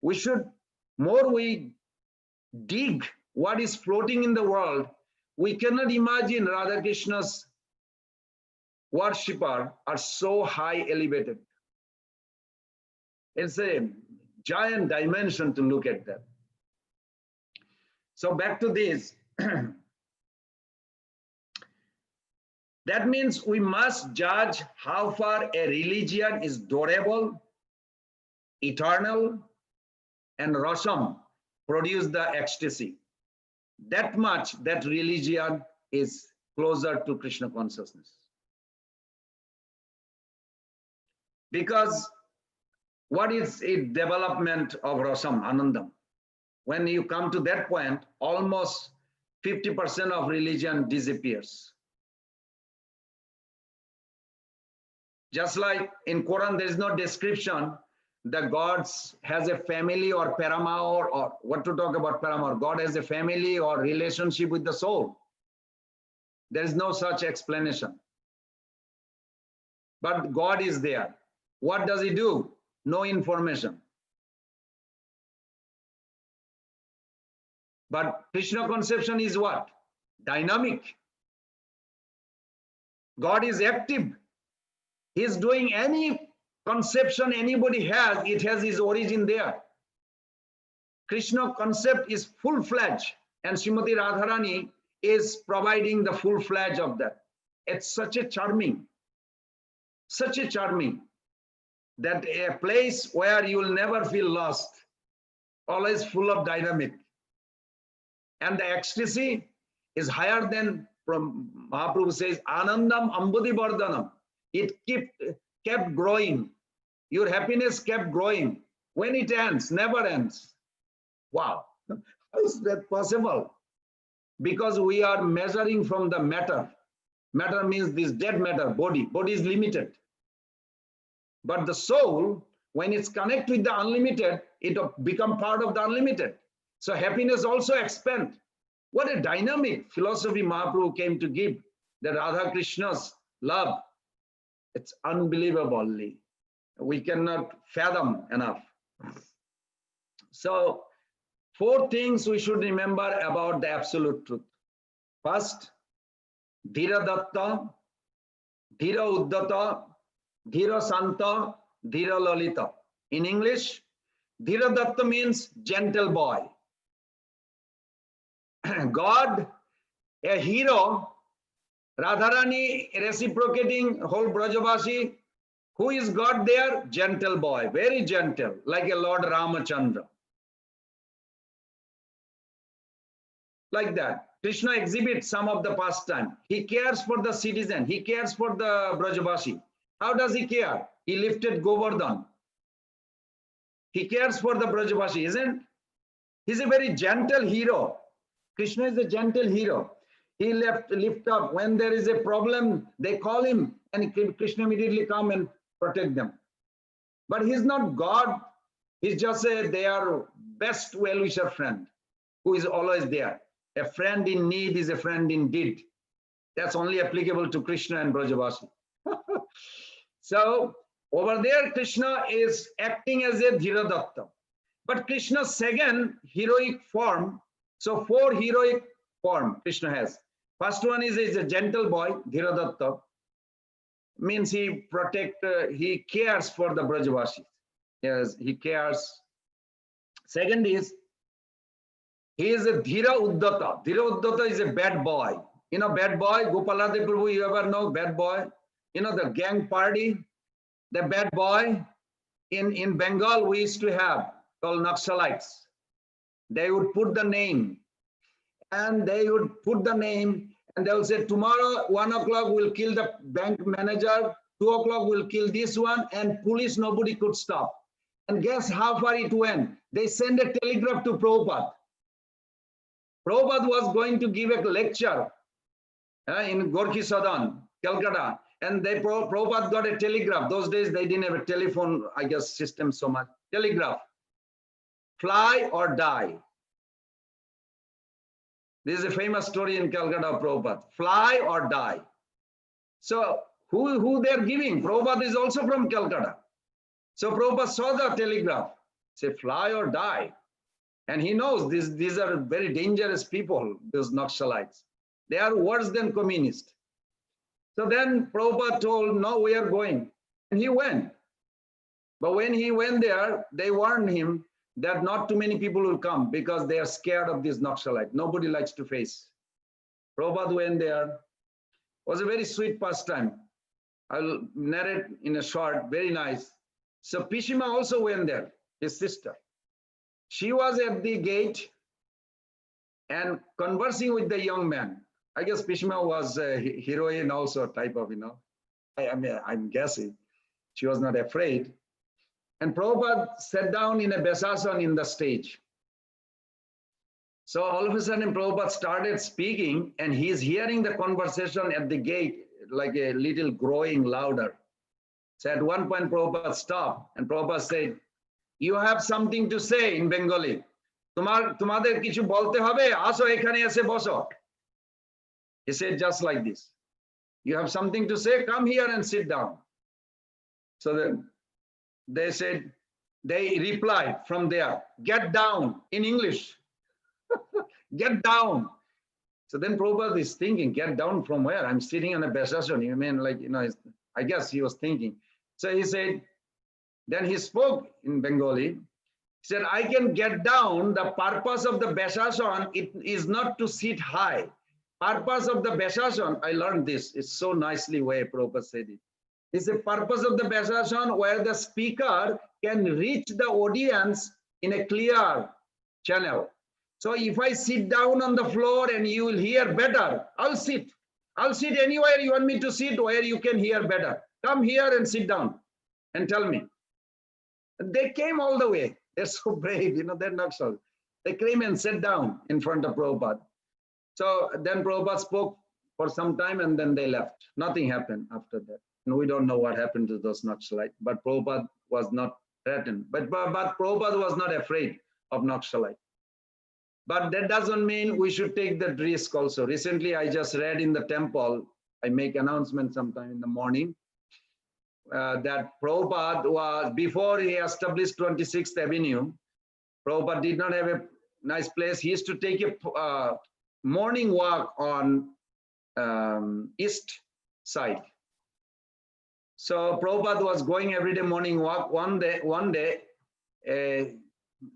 We should, more we dig what is floating in the world, we cannot imagine Radha Krishna's worshipper are so high elevated. It's a giant dimension to look at that. So back to this. That means we must judge how far a religion is durable, eternal, and rasam produce the ecstasy. That much that religion is closer to Krishna consciousness. Because What is a development of Rasam, Anandam? When you come to that point, almost 50% of religion disappears. Just like in Quran, there is no description the gods has a family or parama or what to talk about parama. God has a family or relationship with the soul. There is no such explanation. But God is there. What does he do? No information. But Krishna conception is what? Dynamic. God is active. He is doing any conception anybody has, it has his origin there. Krishna concept is full-fledged, and Srimati RadhaRani is providing the full-fledged of that. It's such a charming, that a place where you will never feel lost, always full of dynamic. And the ecstasy is higher than, from Mahaprabhu says, Anandam Ambudi Vardhanam. It kept growing. Your happiness kept growing. When it ends, never ends. Wow, how is that possible? Because we are measuring from the matter. Matter means this dead matter, body. Body is limited. But the soul, when it's connected with the unlimited, it becomes part of the unlimited. So happiness also expands. What a dynamic philosophy Mahaprabhu came to give, the Radha Krishna's love. It's unbelievably. We cannot fathom enough. So, 4 things we should remember about the absolute truth. First, Dhira Datta, Dhira Uddata, Dhira Santa, Dhira Lalita. In English, Dhira Datta means gentle boy. God, a hero, Radharani reciprocating whole Brajavasi. Who is God there? Gentle boy, very gentle, like a Lord Ramachandra. Like that. Krishna exhibits some of the pastime. He cares for the citizen. He cares for the Brajavasi. How does he care? He lifted Govardhan. He cares for the Brajavasi, isn't? He's a very gentle hero. Krishna is a gentle hero. He lift up. When there is a problem, they call him, and Krishna immediately come and protect them. But he's not God. He's just their best well-wisher friend who is always there. A friend in need is a friend indeed. That's only applicable to Krishna and Brajavasi. So over there, Krishna is acting as a Dhiradatta. But Krishna's second heroic form, so 4 heroic form Krishna has. First one is a gentle boy, Dhiradatta. Means he he cares for the Brajavasis. Yes, he cares. Second is, he is a Dhira Uddata. Dhira Uddata is a bad boy. You know, bad boy, Gopalade Prabhu, you ever know bad boy? You know, the gang party, the bad boy. In Bengal, we used to have called Naxalites. They would put the name, and they would put the name, and they will say, tomorrow, 1 o'clock, we'll kill the bank manager, 2 o'clock, we'll kill this one, and police, nobody could stop. And guess how far it went? They sent a telegraph to Prabhupada. Prabhupada was going to give a lecture in Gorkhi Sadan, Calcutta, and Prabhupada got a telegraph. Those days, they didn't have a telephone, I guess, system so much. Telegraph. Fly or die. This is a famous story in Calcutta of Prabhupada. Fly or die. So who they're giving? Prabhupada is also from Calcutta. So Prabhupada saw the telegraph. Say fly or die. And he knows these are very dangerous people, those Naxalites. They are worse than communists. So then Prabhupada told, no, we are going. And he went. But when he went there, they warned him that not too many people will come because they are scared of this Naxalite. Nobody likes to face. Prabhupada went there. It was a very sweet pastime. I'll narrate in a short, very nice. So Pishima also went there, his sister. She was at the gate and conversing with the young man. I guess Pishima was a heroine also, type of, I mean, I'm guessing. She was not afraid. And Prabhupada sat down in a Besasana in the stage. So all of a sudden Prabhupada started speaking, and he's hearing the conversation at the gate like a little growing louder. So at one point Prabhupada stopped, and Prabhupada said, "You have something to say in Bengali. Tumader kichu bolte hobe, aso ekhane ese boso." He said just like this. "You have something to say, come here and sit down." So then they said, they replied from there, "Get down," in English. Get down. So then Prabhupada is thinking, get down from where? I'm sitting on a Besasana. You mean like, I guess he was thinking. So he said, then he spoke in Bengali. He said, "I can get down. The purpose of the Besasana, it is not to sit high. Purpose of the Besasana," I learned this. It's so nicely way Prabhupada said it. It's the purpose of the Besasana where the speaker can reach the audience in a clear channel. So if I sit down on the floor and you will hear better, I'll sit. I'll sit anywhere you want me to sit where you can hear better. Come here and sit down and tell me. They came all the way. They're so brave, they're not so. They came and sat down in front of Prabhupada. So then Prabhupada spoke for some time and then they left. Nothing happened after that. And we don't know what happened to those Naxalites, but Prabhupada was not threatened. But Prabhupada was not afraid of Naxalite. But that doesn't mean we should take that risk also. Recently, I just read in the temple, I make announcement sometime in the morning, that Prabhupada was, before he established 26th Avenue, Prabhupada did not have a nice place. He used to take a morning walk on east side. So Prabhupada was going every day morning walk. One day, a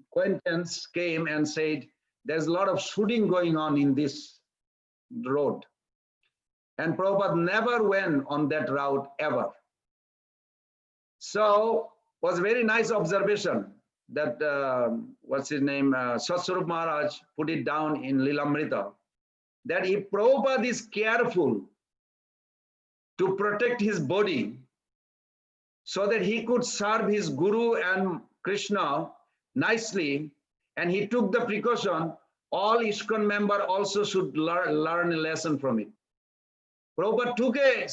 acquaintance came and said, "There's a lot of shooting going on in this road." And Prabhupada never went on that route ever. So was a very nice observation that, what's his name, Satswarup Maharaj put it down in Lilamrita, that if Prabhupada is careful to protect his body so that he could serve his Guru and Krishna nicely, and he took the precaution, all ISKCON member also should learn a lesson from it. Prabhupada took a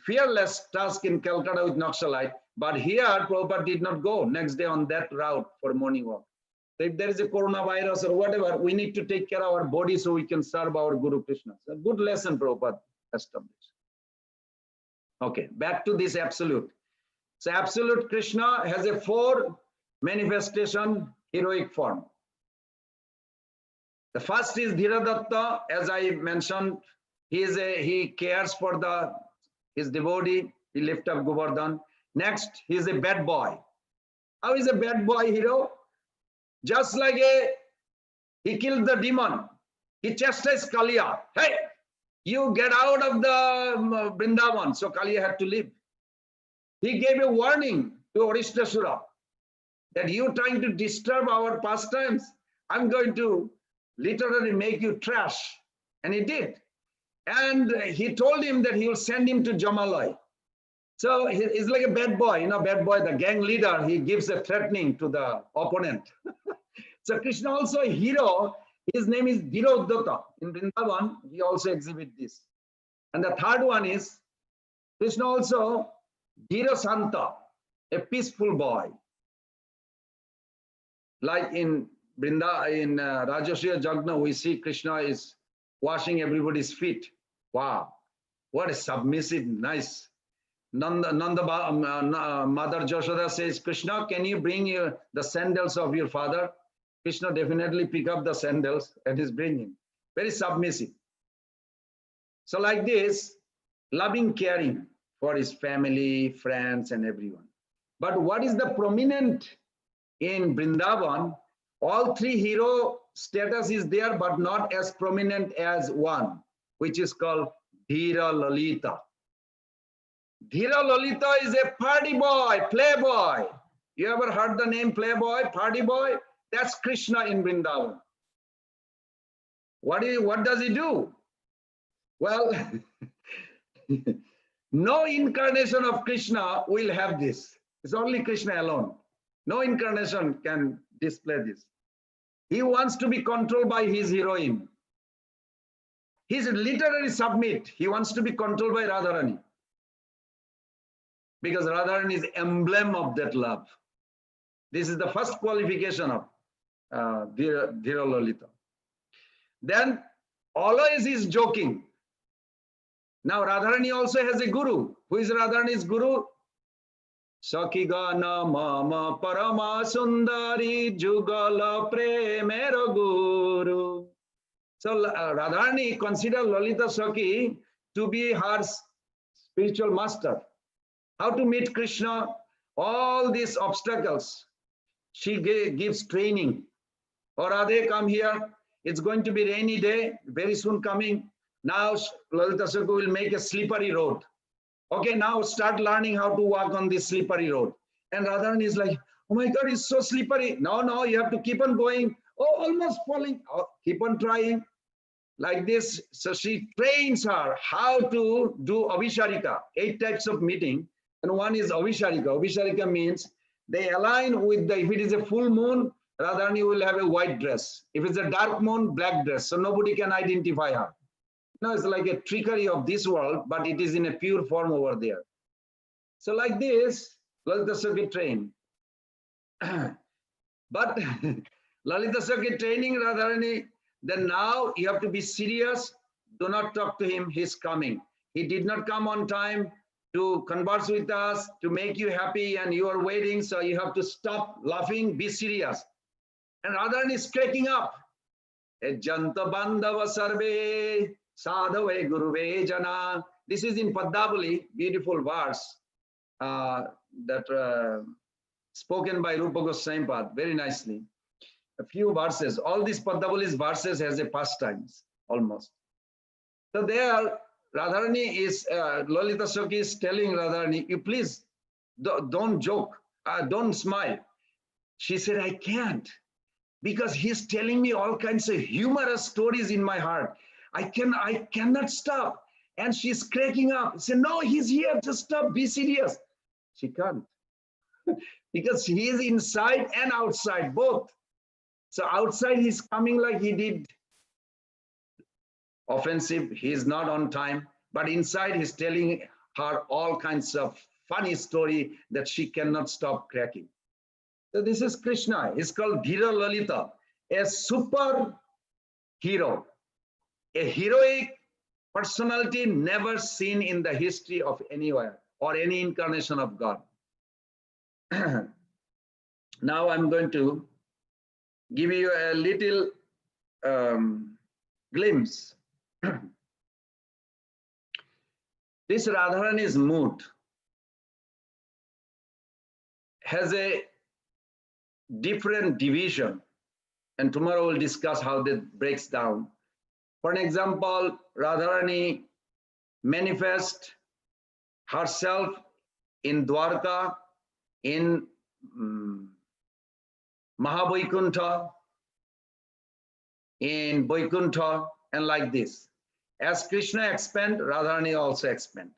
fearless task in Calcutta with Naxalite, but here Prabhupada did not go next day on that route for a morning walk. So if there is a coronavirus or whatever, we need to take care of our body so we can serve our Guru Krishna. So a good lesson Prabhupada established. Okay, back to this absolute. So absolute Krishna has a 4 manifestation heroic form. The first is Dhiradatta, as I mentioned. He cares for his devotee. He lifts up Govardhan. Next, he is a bad boy. How is a bad boy hero? Just like he killed the demon. He chastised Kaliya. Hey, you get out of the Vrindavan. So Kaliya had to leave. He gave a warning to Aristasura that you trying to disturb our pastimes, I'm going to literally make you trash. And he did. And he told him that he will send him to Jamalai. So he's like a bad boy, bad boy, the gang leader, he gives a threatening to the opponent. So Krishna also a hero, his name is Dhirodhata. In Vrindavan, he also exhibits this. And the third one is, Krishna also Dhira Santa, a peaceful boy. Like in Rajasuya Jagna, we see Krishna is washing everybody's feet. Wow, what a submissive, nice. Mother Jashoda says, "Krishna, can you bring the sandals of your father?" Krishna definitely pick up the sandals and is bringing. Very submissive. So like this, loving, caring for his family, friends, and everyone. But what is the prominent in Vrindavan? All 3 hero status is there, but not as prominent as one, which is called Dhira Lalita. Dhira Lalita is a party boy, playboy. You ever heard the name playboy, party boy? That's Krishna in Vrindavan. What does he do? Well, no incarnation of Krishna will have this. It's only Krishna alone. No incarnation can display this. He wants to be controlled by his heroine. He's literally submit. He wants to be controlled by Radharani. Because Radharani is emblem of that love. This is the first qualification of Dhira Lalita. Then always is joking. Now Radharani also has a guru. Who is Radharani's guru? Sakhi gana mama parama sundari jugala premera guru. So Radharani considered Lalita Sakhi to be her spiritual master. How to meet Krishna, all these obstacles. She gives training. Or Radhe, come here. It's going to be rainy day, very soon coming. Now Lalita Sakhi will make a slippery road. Okay, now start learning how to walk on this slippery road. And Radharani is like, oh my God, it's so slippery. No, you have to keep on going. Oh, almost falling. Oh, keep on trying. Like this. So she trains her how to do Avisharika, 8 types of meeting. And one is Avisharika. Avisharika means they align with if it is a full moon, Radharani will have a white dress. If it's a dark moon, black dress. So nobody can identify her. No, it's like a trickery of this world, but it is in a pure form over there. So like this, Lalita Sakhi train. But Lalita Sakhi training Radharani, then now you have to be serious. Do not talk to him, he's coming. He did not come on time to converse with us, to make you happy, and you are waiting, so you have to stop laughing, be serious. And Radharani is cracking up. Janta bandhava sarve sadhave guruve jana. This is in Padmavali, beautiful verse spoken by Rupa Goswami Pad very nicely. A few verses. All these Padmavali's verses has a pastimes almost. So there, Radharani is, Lalita Sakhi is telling Radharani, you please don't joke, don't smile. She said, I can't, because he's telling me all kinds of humorous stories in my heart. I cannot stop. And she's cracking up. Say, no, he's here, just stop, be serious. She can't, because he is inside and outside, both. So outside he's coming like he did offensive, he's not on time, but inside he's telling her all kinds of funny story that she cannot stop cracking. So this is Krishna. He's called Dhira Lalita, a super hero, a heroic personality never seen in the history of anywhere or any incarnation of God. Now I'm going to give you a little glimpse. This Radharani's mood has a different division, and tomorrow we'll discuss how that breaks down. For an example, Radharani manifests herself in Dwarka, in Mahavaikuntha, in Vaikuntha, and like this. As Krishna expand, Radharani also expand.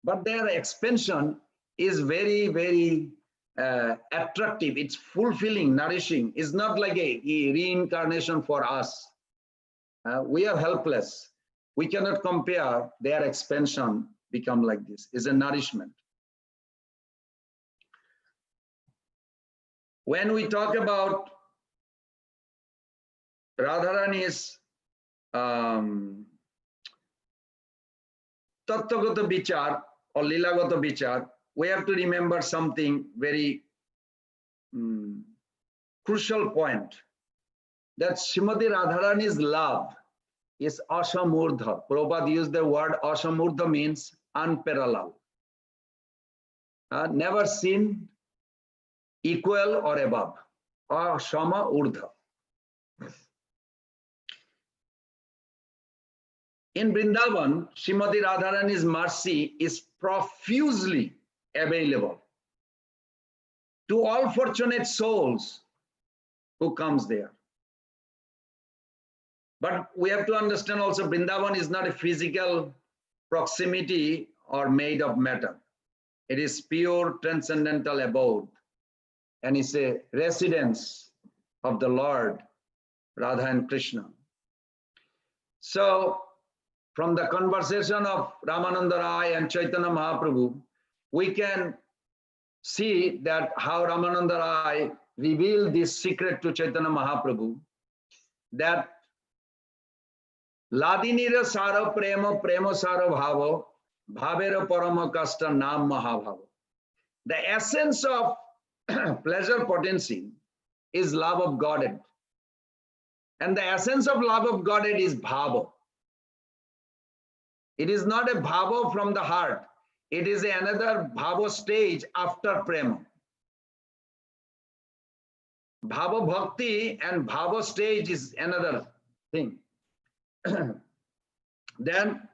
But their expansion is very, very attractive. It's fulfilling, nourishing. It's not like a reincarnation for us. We are helpless. We cannot compare their expansion become like this. It's a nourishment. When we talk about Radharani's Tattvagata Vichar or Lilagata Vichar, we have to remember something very crucial point, that Srimati RadhaRani's love is Asamurdha. Prabhupada used the word Asamurdha, means unparalleled. Never seen, equal or above. Asama Urdha. In Vrindavan, Srimati RadhaRani's mercy is profusely available to all fortunate souls who comes there. But we have to understand also, Vrindavan is not a physical proximity or made of matter. It is pure transcendental abode, and it's a residence of the Lord, Radha and Krishna. So, from the conversation of Ramananda Rai and Chaitanya Mahaprabhu, we can see that how Ramananda Rai revealed this secret to Chaitanya Mahaprabhu, that Ladinira Sara Prema, Prema Sara Bhava, Bhavera Parama Kasta Nam Mahabhava. The essence of pleasure potency is love of Godhead. And the essence of love of Godhead is bhava. It is not a bhava from the heart. It is another bhava stage after prema. Bhava bhakti and bhava stage is another thing. Then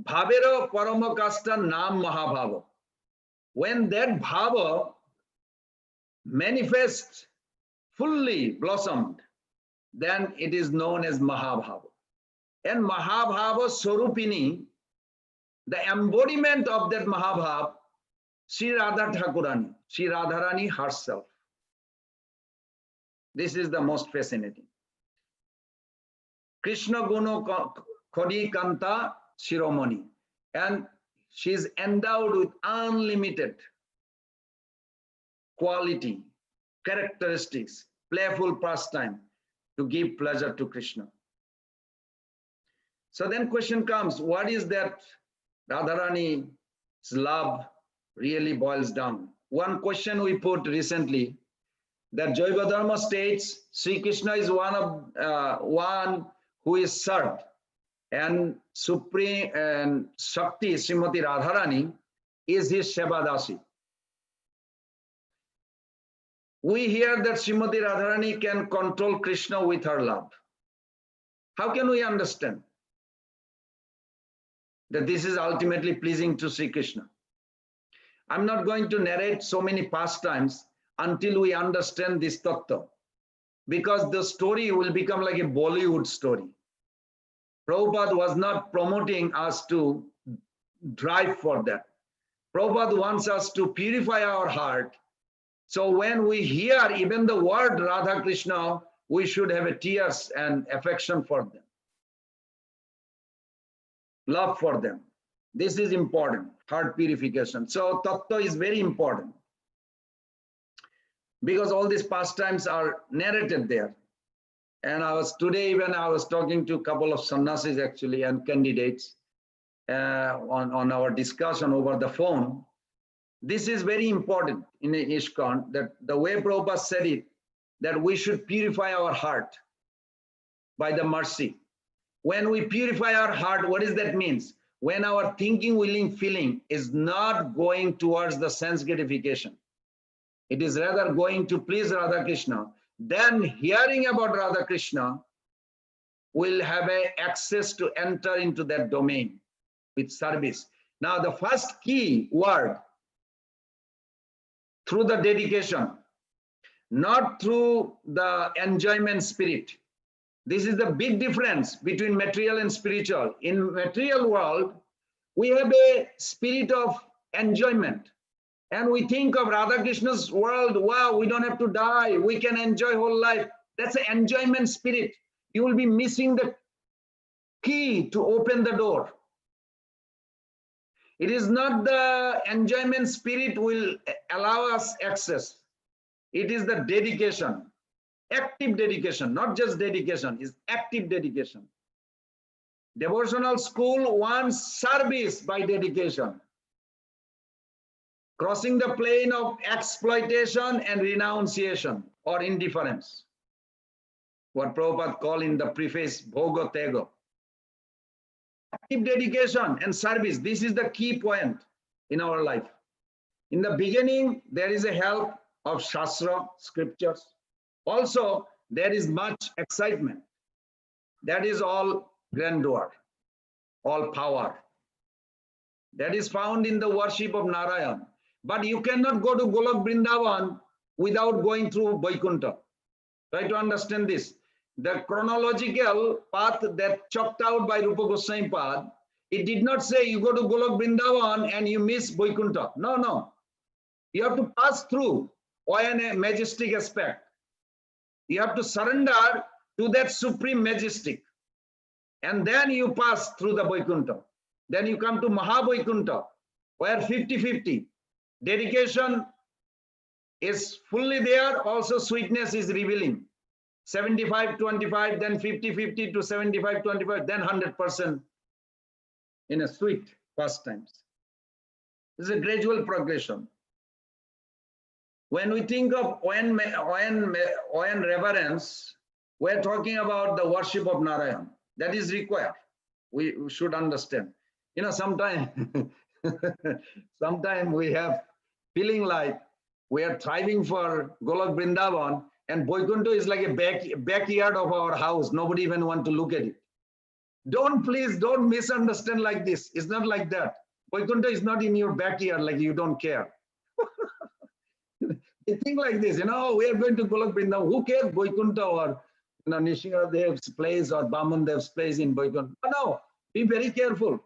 bhavera paramakasta nam mahabhava. When that bhava manifests fully blossomed, then it is known as mahabhava. And mahabhava swarupini, the embodiment of that mahabhava, Sri RadhaRani, Sri RadhaRani herself. This is the most fascinating. Krishna Guno Khodi Kanta Shiromani. And she is endowed with unlimited quality, characteristics, playful pastime to give pleasure to Krishna. So then question comes, what is that Radharani's love really boils down? One question we put recently, that Jaiva Dharma states Sri Krishna is one who is served, and Supreme and Shakti, Srimati RadhaRani, is his Sevadasi. We hear that Srimati RadhaRani can control Krishna with her love. How can we understand that this is ultimately pleasing to Sri Krishna? I'm not going to narrate so many pastimes until we understand this tattva, because the story will become like a Bollywood story. Prabhupada was not promoting us to drive for that. Prabhupada wants us to purify our heart. So when we hear even the word Radha Krishna, we should have a tears and affection for them. Love for them. This is important, heart purification. So tattva is very important, because all these pastimes are narrated there. And today even I was talking to a couple of sannyasis actually and candidates on our discussion over the phone. This is very important in ISKCON, that the way Prabhupada said it, that we should purify our heart by the mercy. When we purify our heart, what does that mean? When our thinking, willing, feeling is not going towards the sense gratification, it is rather going to please Radha Krishna, then hearing about Radha Krishna will have access to enter into that domain with service. Now the first key word, through the dedication, not through the enjoyment spirit. This is the big difference between material and spiritual. In material world, we have a spirit of enjoyment. And we think of Radha Krishna's world, wow, we don't have to die, we can enjoy whole life. That's an enjoyment spirit. You will be missing the key to open the door. It is not the enjoyment spirit will allow us access. It is the dedication, active dedication, not just dedication, is active dedication. Devotional school wants service by dedication. Crossing the plane of exploitation and renunciation or indifference. What Prabhupada called in the preface, Bhoga Tego. Active dedication and service, this is the key point in our life. In the beginning, there is a help of Shastra, scriptures. Also, there is much excitement. That is all grandeur, all power. That is found in the worship of Narayan. But you cannot go to Golok Vrindavan without going through Vaikuntha. Try to understand this. The chronological path that chalked out by Rupa Goswami Pad It did not say you go to Golok Vrindavan and you miss Vaikuntha. No, no. You have to pass through a majestic aspect. You have to surrender to that supreme majestic. And then you pass through the Vaikuntha. Then you come to Mahavaikuntha, where 50-50. Dedication is fully there, also sweetness is revealing. 75-25, then 50-50 to 75-25, then 100% in a sweet pastimes. This is a gradual progression. When we think of Oyan reverence, we're talking about the worship of Narayan. That is required. We should understand. You know, sometimes we have feeling like we are thriving for Golok Vrindavan, and Vaikuntha is like a backyard of our house. Nobody even want to look at it. Please don't misunderstand like this. It's not like that. Vaikuntha is not in your backyard like you don't care. They think like this, you know, we are going to Golok Vrindavan. Who cares Vaikuntha or Nishingadev's place or Bamandev's place in Vaikuntha? No, be very careful.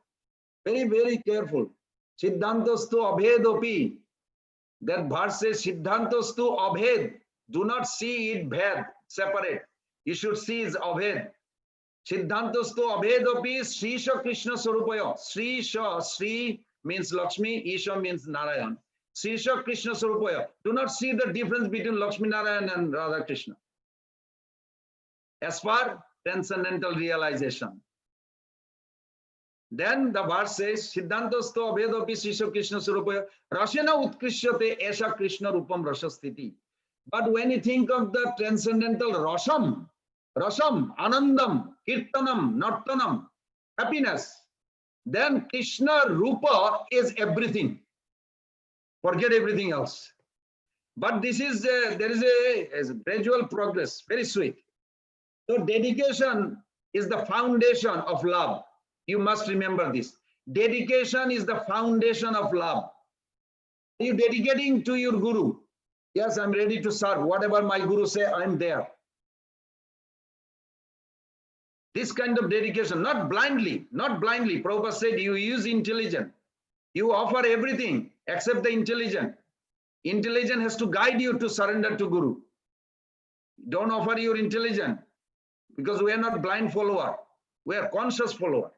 Very, very careful. Siddhantastu abhedopi. That verse says Siddhantastu abhed. Do not see it bhed, separate. You should see it abhed. Siddhantastu abhedopi Srisha Krishna Sarupaya. Sri means Lakshmi, Isha means Narayan. Srisha Krishna Sarupaya. Do not see the difference between Lakshmi Narayan and Radha Krishna. As far transcendental realization. Then the verse says, Siddhantasto abhedopi Srisha Krishna Sarupaya Rashena Utkrishyate Esha Krishna Rupam Rashasthiti. But when you think of the transcendental Rasam, Anandam, Kirtanam, Nartanam, happiness, then Krishna Rupa is everything. Forget everything else. But this is there is a gradual progress, very sweet. So dedication is the foundation of love. You must remember this. Dedication is the foundation of love. Are you dedicating to your guru? Yes, I'm ready to serve. Whatever my guru say, I'm there. This kind of dedication, not blindly. Prabhupada said you use intelligence. You offer everything except the intelligent. Intelligence has to guide you to surrender to guru. Don't offer your intelligence because we are not blind follower. We are conscious follower.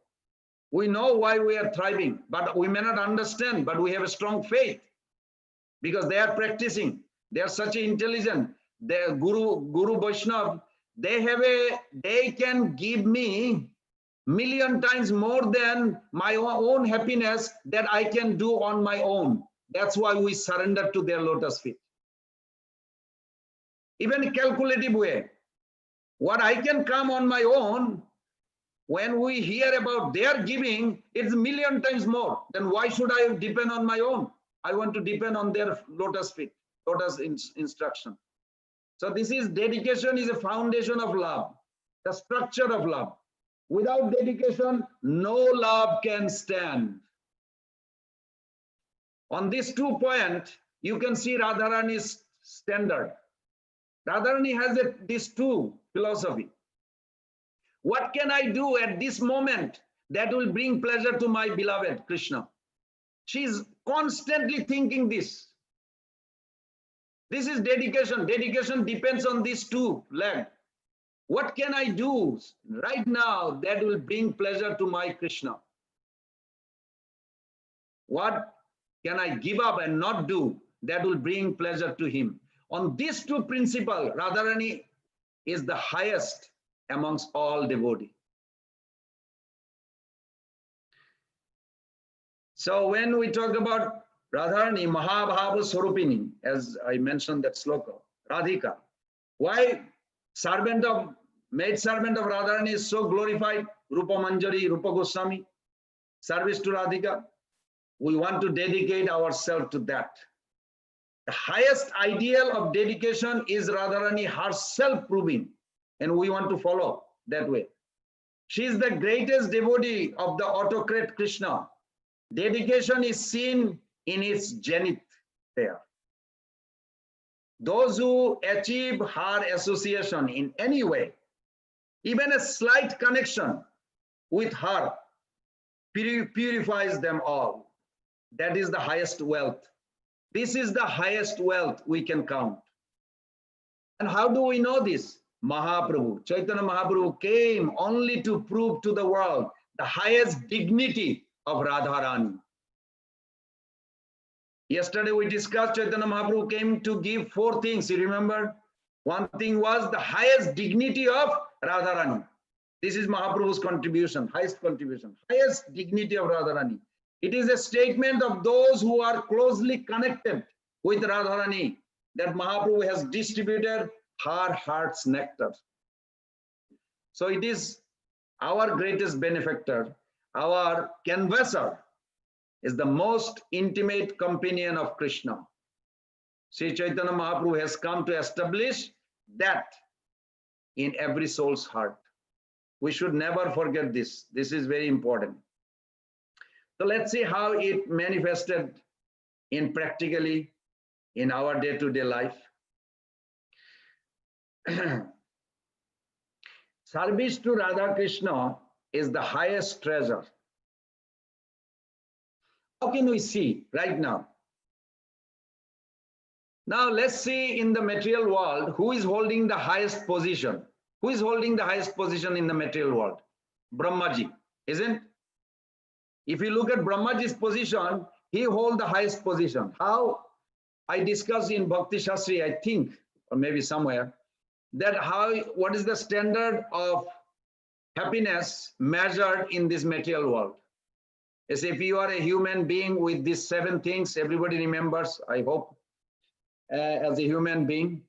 We know why we are thriving, but we may not understand, but we have a strong faith because they are practicing. They are such intelligent. Their Guru Vaishnav, they can give me million times more than my own happiness that I can do on my own. That's why we surrender to their lotus feet. Even a calculative way. What I can come on my own, when we hear about their giving, it's a million times more. Then why should I depend on my own? I want to depend on their lotus feet, lotus instruction. So this is dedication is a foundation of love, the structure of love. Without dedication, no love can stand. On these 2 points, you can see Radharani's standard. Radharani has these 2 philosophy. What can I do at this moment that will bring pleasure to my beloved Krishna? She is constantly thinking this. This is dedication. Dedication depends on these 2 legs. What can I do right now that will bring pleasure to my Krishna? What can I give up and not do that will bring pleasure to him? On these 2 principles, Radharani is the highest amongst all devotees. So when we talk about Radharani, Mahabhava Swarupini, as I mentioned that sloka, Radhika, why maid servant of Radharani is so glorified? Rupa Manjari, Rupa Goswami, service to Radhika. We want to dedicate ourselves to that. The highest ideal of dedication is Radharani herself proving, and we want to follow that way. She is the greatest devotee of the autocrat Krishna. Dedication is seen in its zenith there. Those who achieve her association in any way, even a slight connection with her, purifies them all. That is the highest wealth. This is the highest wealth we can count. And how do we know this? Mahaprabhu, Chaitanya Mahaprabhu came only to prove to the world the highest dignity of Radharani. Yesterday we discussed Chaitanya Mahaprabhu came to give 4 things, you remember? One thing was the highest dignity of Radharani. This is Mahaprabhu's contribution, highest dignity of Radharani. It is a statement of those who are closely connected with Radharani, that Mahaprabhu has distributed her heart's nectar. So it is our greatest benefactor, our canvasser, is the most intimate companion of Krishna. Sri Chaitanya Mahaprabhu has come to establish that in every soul's heart. We should never forget this. This is very important. So let's see how it manifested practically in our day-to-day life. Service to Radha Krishna is the highest treasure. How can we see right now? Now let's see in the material world who is holding the highest position. Who is holding the highest position in the material world? Brahmaji, isn't? If you look at Brahmaji's position, he holds the highest position. How? I discussed in Bhakti Shastri, I think, or maybe somewhere, that what is the standard of happiness measured in this material world? As if you are a human being with these 7 things, everybody remembers, I hope, as a human being.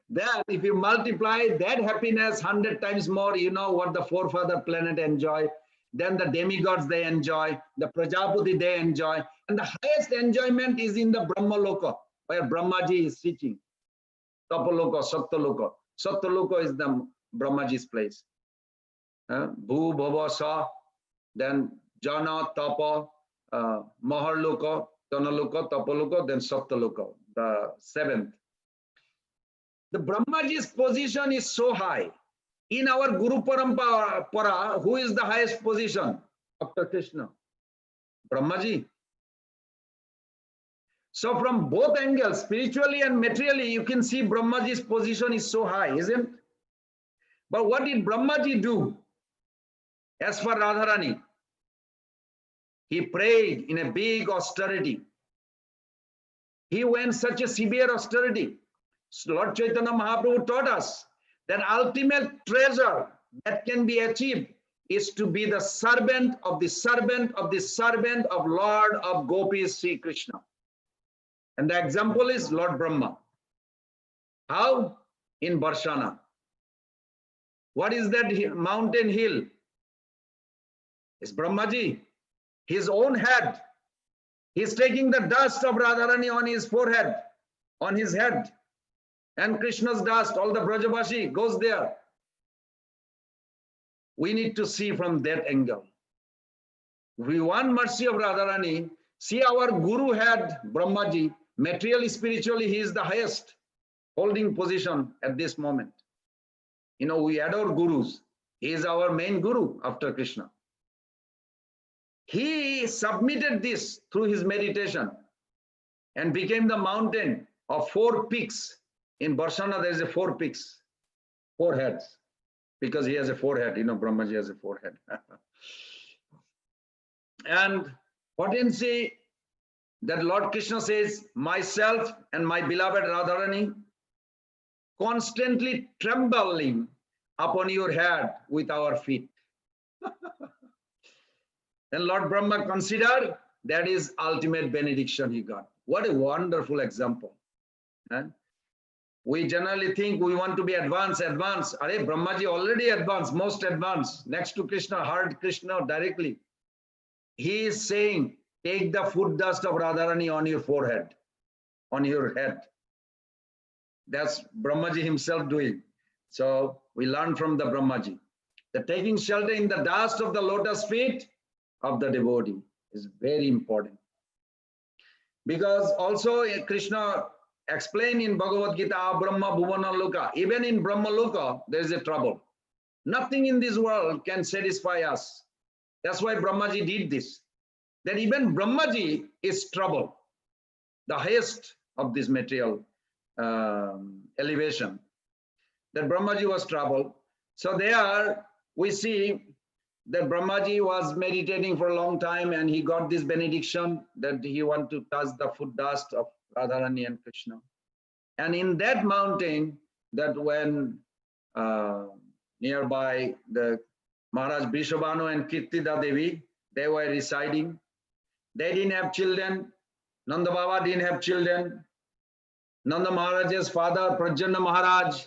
Then if you multiply that happiness 100 times more, you know what the forefather planet enjoy, then the demigods they enjoy, the Prajapati they enjoy, and the highest enjoyment is in the Brahma Loka, where Brahmaji is sitting. Tapaloka, Satyaloka. Satyaloka is the Brahmaji's place. Bhu, Bhava, Sa, then Jana, Tapa, Maharloka, Tanaloka, Tapaloka, then Satyaloka, the 7th. The Brahmaji's position is so high. In our Guru Parampara, who is the highest position after Krishna? Brahmaji. So from both angles, spiritually and materially, you can see Brahmaji's position is so high, isn't it? But what did Brahmaji do? As for Radharani, he prayed in a big austerity. He went such a severe austerity. Lord Chaitanya Mahaprabhu taught us that ultimate treasure that can be achieved is to be the servant of the servant of the servant of Lord of Gopis, Sri Krishna. And the example is Lord Brahma. How? In Barshana. What is that mountain hill? It's Brahmaji. His own head. He's taking the dust of Radharani on his forehead, on his head. And Krishna's dust, all the Brajavashi goes there. We need to see from that angle. We want mercy of Radharani. See, our Guru had Brahmaji. Materially, spiritually, he is the highest holding position at this moment. You know, we adore Gurus. He is our main Guru after Krishna. He submitted this through his meditation and became the mountain of 4 peaks. In Barshana, there is a 4 peaks, 4 heads, because he has a forehead. You know, Brahmaji has a forehead. And potency that Lord Krishna says, myself and my beloved Radharani constantly trembling upon your head with our feet. And Lord Brahma considered that is ultimate benediction he got. What a wonderful example. We generally think we want to be advanced. Are Brahmaji already advanced, most advanced, next to Krishna, heard Krishna directly. He is saying, take the foot dust of Radharani on your forehead, on your head. That's Brahmaji himself doing. So we learn from the Brahmaji. The taking shelter in the dust of the lotus feet of the devotee is very important. Because also Krishna explained in Bhagavad Gita, Brahma Bhuvana Loka, even in Brahma Loka, there is a trouble. Nothing in this world can satisfy us That's why Brahmaji did this. That even Brahmaji is trouble, the highest of this material elevation. That Brahmaji was troubled. So there we see that Brahmaji was meditating for a long time and he got this benediction that he wanted to touch the foot dust of Radharani and Krishna. And in that mountain, that when nearby the Maharaj Vrishabhanu and Kirtida Devi, they were residing. They didn't have children. Nanda Baba didn't have children. Nanda Maharaj's father, Prajanna Maharaj,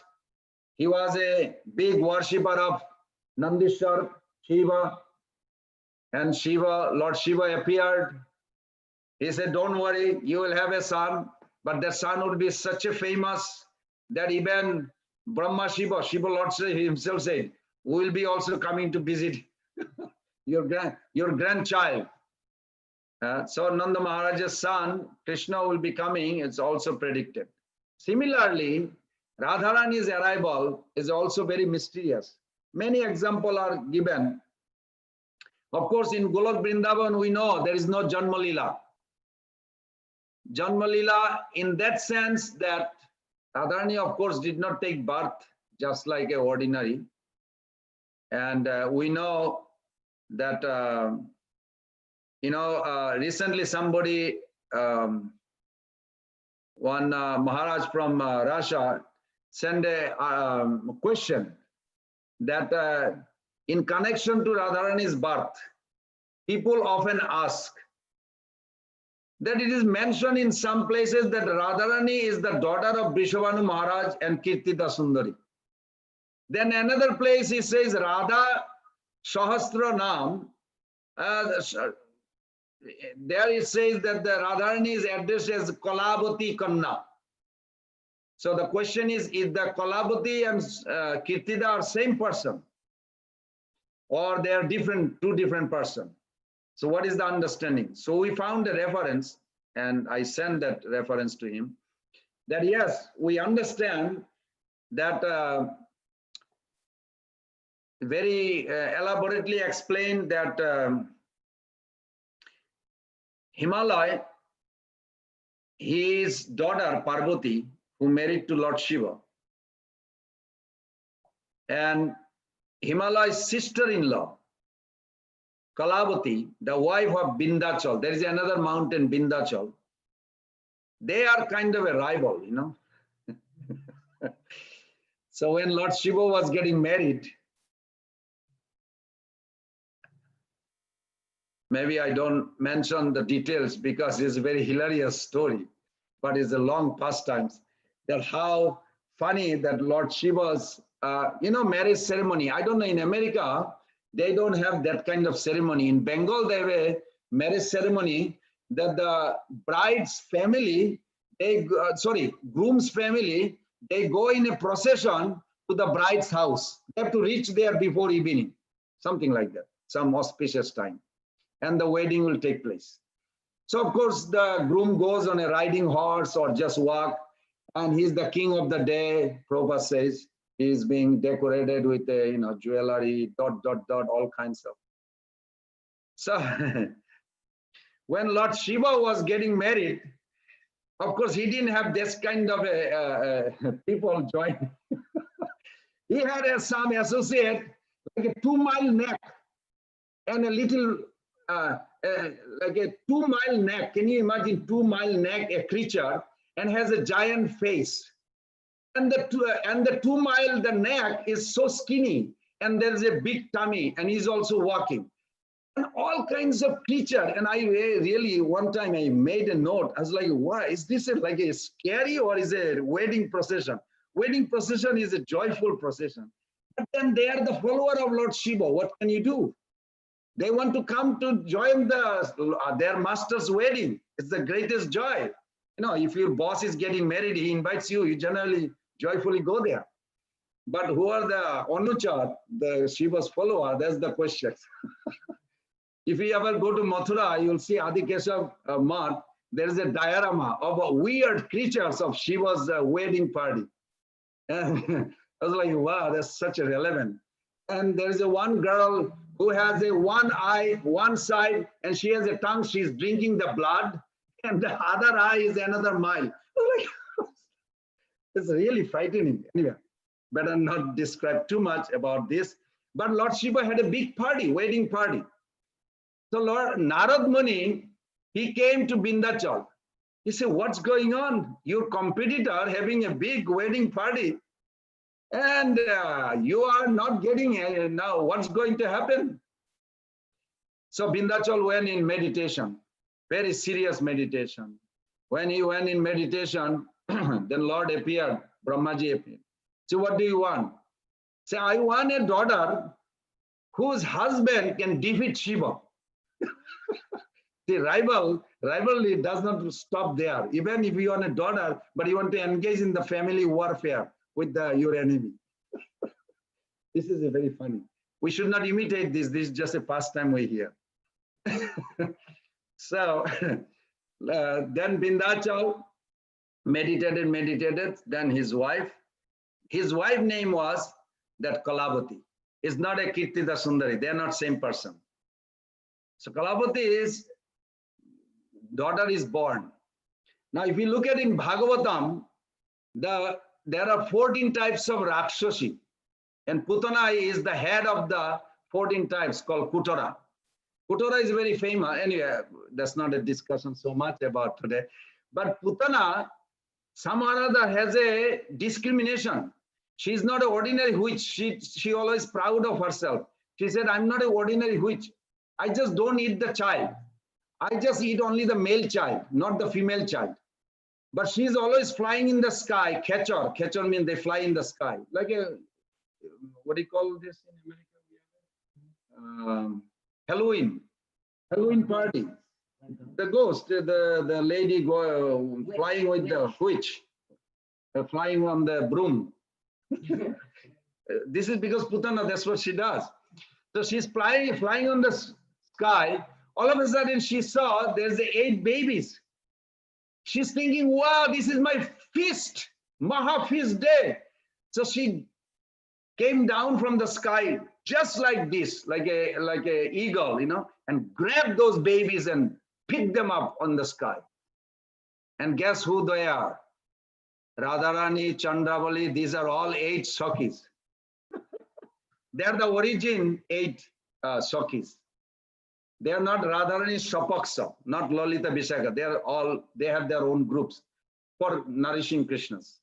he was a big worshipper of Nandishwar, Shiva. And Shiva, Lord Shiva appeared. He said, don't worry, you will have a son. But that son would be such a famous that even Brahma Shiva, Shiva Lord himself said, we will be also coming to visit your grandchild. So Nanda Maharaj's son, Krishna, will be coming, it's also predicted. Similarly, Radharani's arrival is also very mysterious. Many examples are given. Of course, in Golok Vrindavan, we know there is no Janma Lila. Janma Lila in that sense that Radharani, of course, did not take birth just like an ordinary. And we know that, recently somebody, one Maharaj from Russia sent a question that in connection to Radharani's birth, people often ask that it is mentioned in some places that Radharani is the daughter of Vrishabhanu Maharaj and Kirtida Sundari. Then another place he says Radha Sahasra Nam. There it says that the Radharani is addressed as Kalabati Kanna. So the question is the Kalabati and Kirtida are same person, or they are different, two different persons? So what is the understanding? So we found a reference, and I sent that reference to him, that yes, we understand that very elaborately explained that Himalaya, his daughter Parvati, who married to Lord Shiva, and Himalaya's sister-in-law, Kalavati, the wife of Vindhyachal, there is another mountain, Vindhyachal. They are kind of a rival, you know. So when Lord Shiva was getting married, maybe I don't mention the details because it's a very hilarious story, but it's a long pastimes. That how funny that Lord Shiva's, marriage ceremony. I don't know, in America, they don't have that kind of ceremony. In Bengal, they have a marriage ceremony that the bride's family, groom's family, they go in a procession to the bride's house. They have to reach there before evening, something like that, some auspicious time. And the wedding will take place. So of course, the groom goes on a riding horse or just walk, and he's the king of the day, Prabhupada says. He's being decorated with jewelry, ... all kinds of. So when Lord Shiva was getting married, of course, he didn't have this kind of people join. He had some associate, like a 2-mile neck and a little, like a 2-mile neck. Can you imagine 2-mile neck, a creature, and has a giant face? And the 2-mile, the neck is so skinny, and there's a big tummy, and he's also walking. And all kinds of creature. And I really, one time I made a note. I was like, why? Is this like a scary or is a wedding procession? Wedding procession is a joyful procession. But then they are the follower of Lord Shiva. What can you do? They want to come to join their master's wedding. It's the greatest joy. If your boss is getting married, he invites you, you generally joyfully go there. But who are the Anuchar, the Shiva's follower? That's the question. If you ever go to Mathura, you'll see Adi Keshav Math. There is a diorama of weird creatures of Shiva's wedding party. And I was like, wow, that's such a relevant. And there is one girl who has a one eye, one side, and she has a tongue, she's drinking the blood, and the other eye is another mile. It's really frightening. Anyway, better not describe too much about this. But Lord Shiva had a big party, wedding party. So Lord Narad Muni, he came to Vindhyachal. He said, what's going on? Your competitor having a big wedding party, and you are not getting it. Now what's going to happen? So Vindhyachal went in meditation, very serious meditation. When he went in meditation, then Lord appeared, Brahmaji appeared. So what do you want? Say, I want a daughter whose husband can defeat Shiva. The rivalry does not stop there. Even if you want a daughter, but you want to engage in the family warfare with your enemy. This is a very funny. We should not imitate this. This is just a pastime way here. So then Vindhyachal meditated. Then his wife name was that Kalavati. It's not a Kirtida Sundari. They are not same person. So Kalavati is daughter is born. Now, if you look at in Bhagavatam, there are 14 types of Rakshasi, and Putana is the head of the 14 types called Kutora. Kutora is very famous. Anyway, that's not a discussion so much about today. But Putana, some or other, has a discrimination. She's not an ordinary witch. She always proud of herself. She said, I'm not an ordinary witch. I just don't eat the child. I just eat only the male child, not the female child. But she's always flying in the sky. Catcher. Catcher means they fly in the sky. Like a, what do you call this in America? Halloween party. The ghost, the lady flying with the witch, flying on the broom. This is because Putana, that's what she does. So she's flying on the sky. All of a sudden she saw there's the 8 babies. She's thinking, wow, this is my feast, Maha feast day. So she came down from the sky just like this, like a eagle, you know, and grabbed those babies and picked them up on the sky. And guess who they are? RadhaRani, Chandravali, these are all 8 Sakis. They're the origin 8 Sakis. They are not RadhaRani Shapaksa, not Lalita Vishaka. They have their own groups for nourishing Krishnas.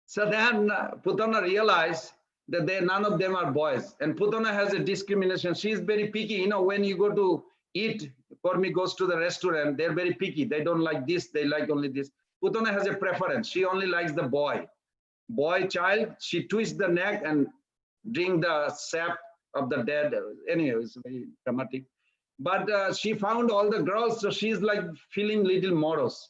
So then Putana realized that none of them are boys. And Putana has a discrimination. She is very picky. You know, when you go to eat, Kormi goes to the restaurant, they're very picky. They don't like this, they like only this. Putana has a preference. She only likes the boy. Boy child, she twists the neck and drink the sap of the dead. Anyway, it's very dramatic. But she found all the girls, so she's like feeling little morose.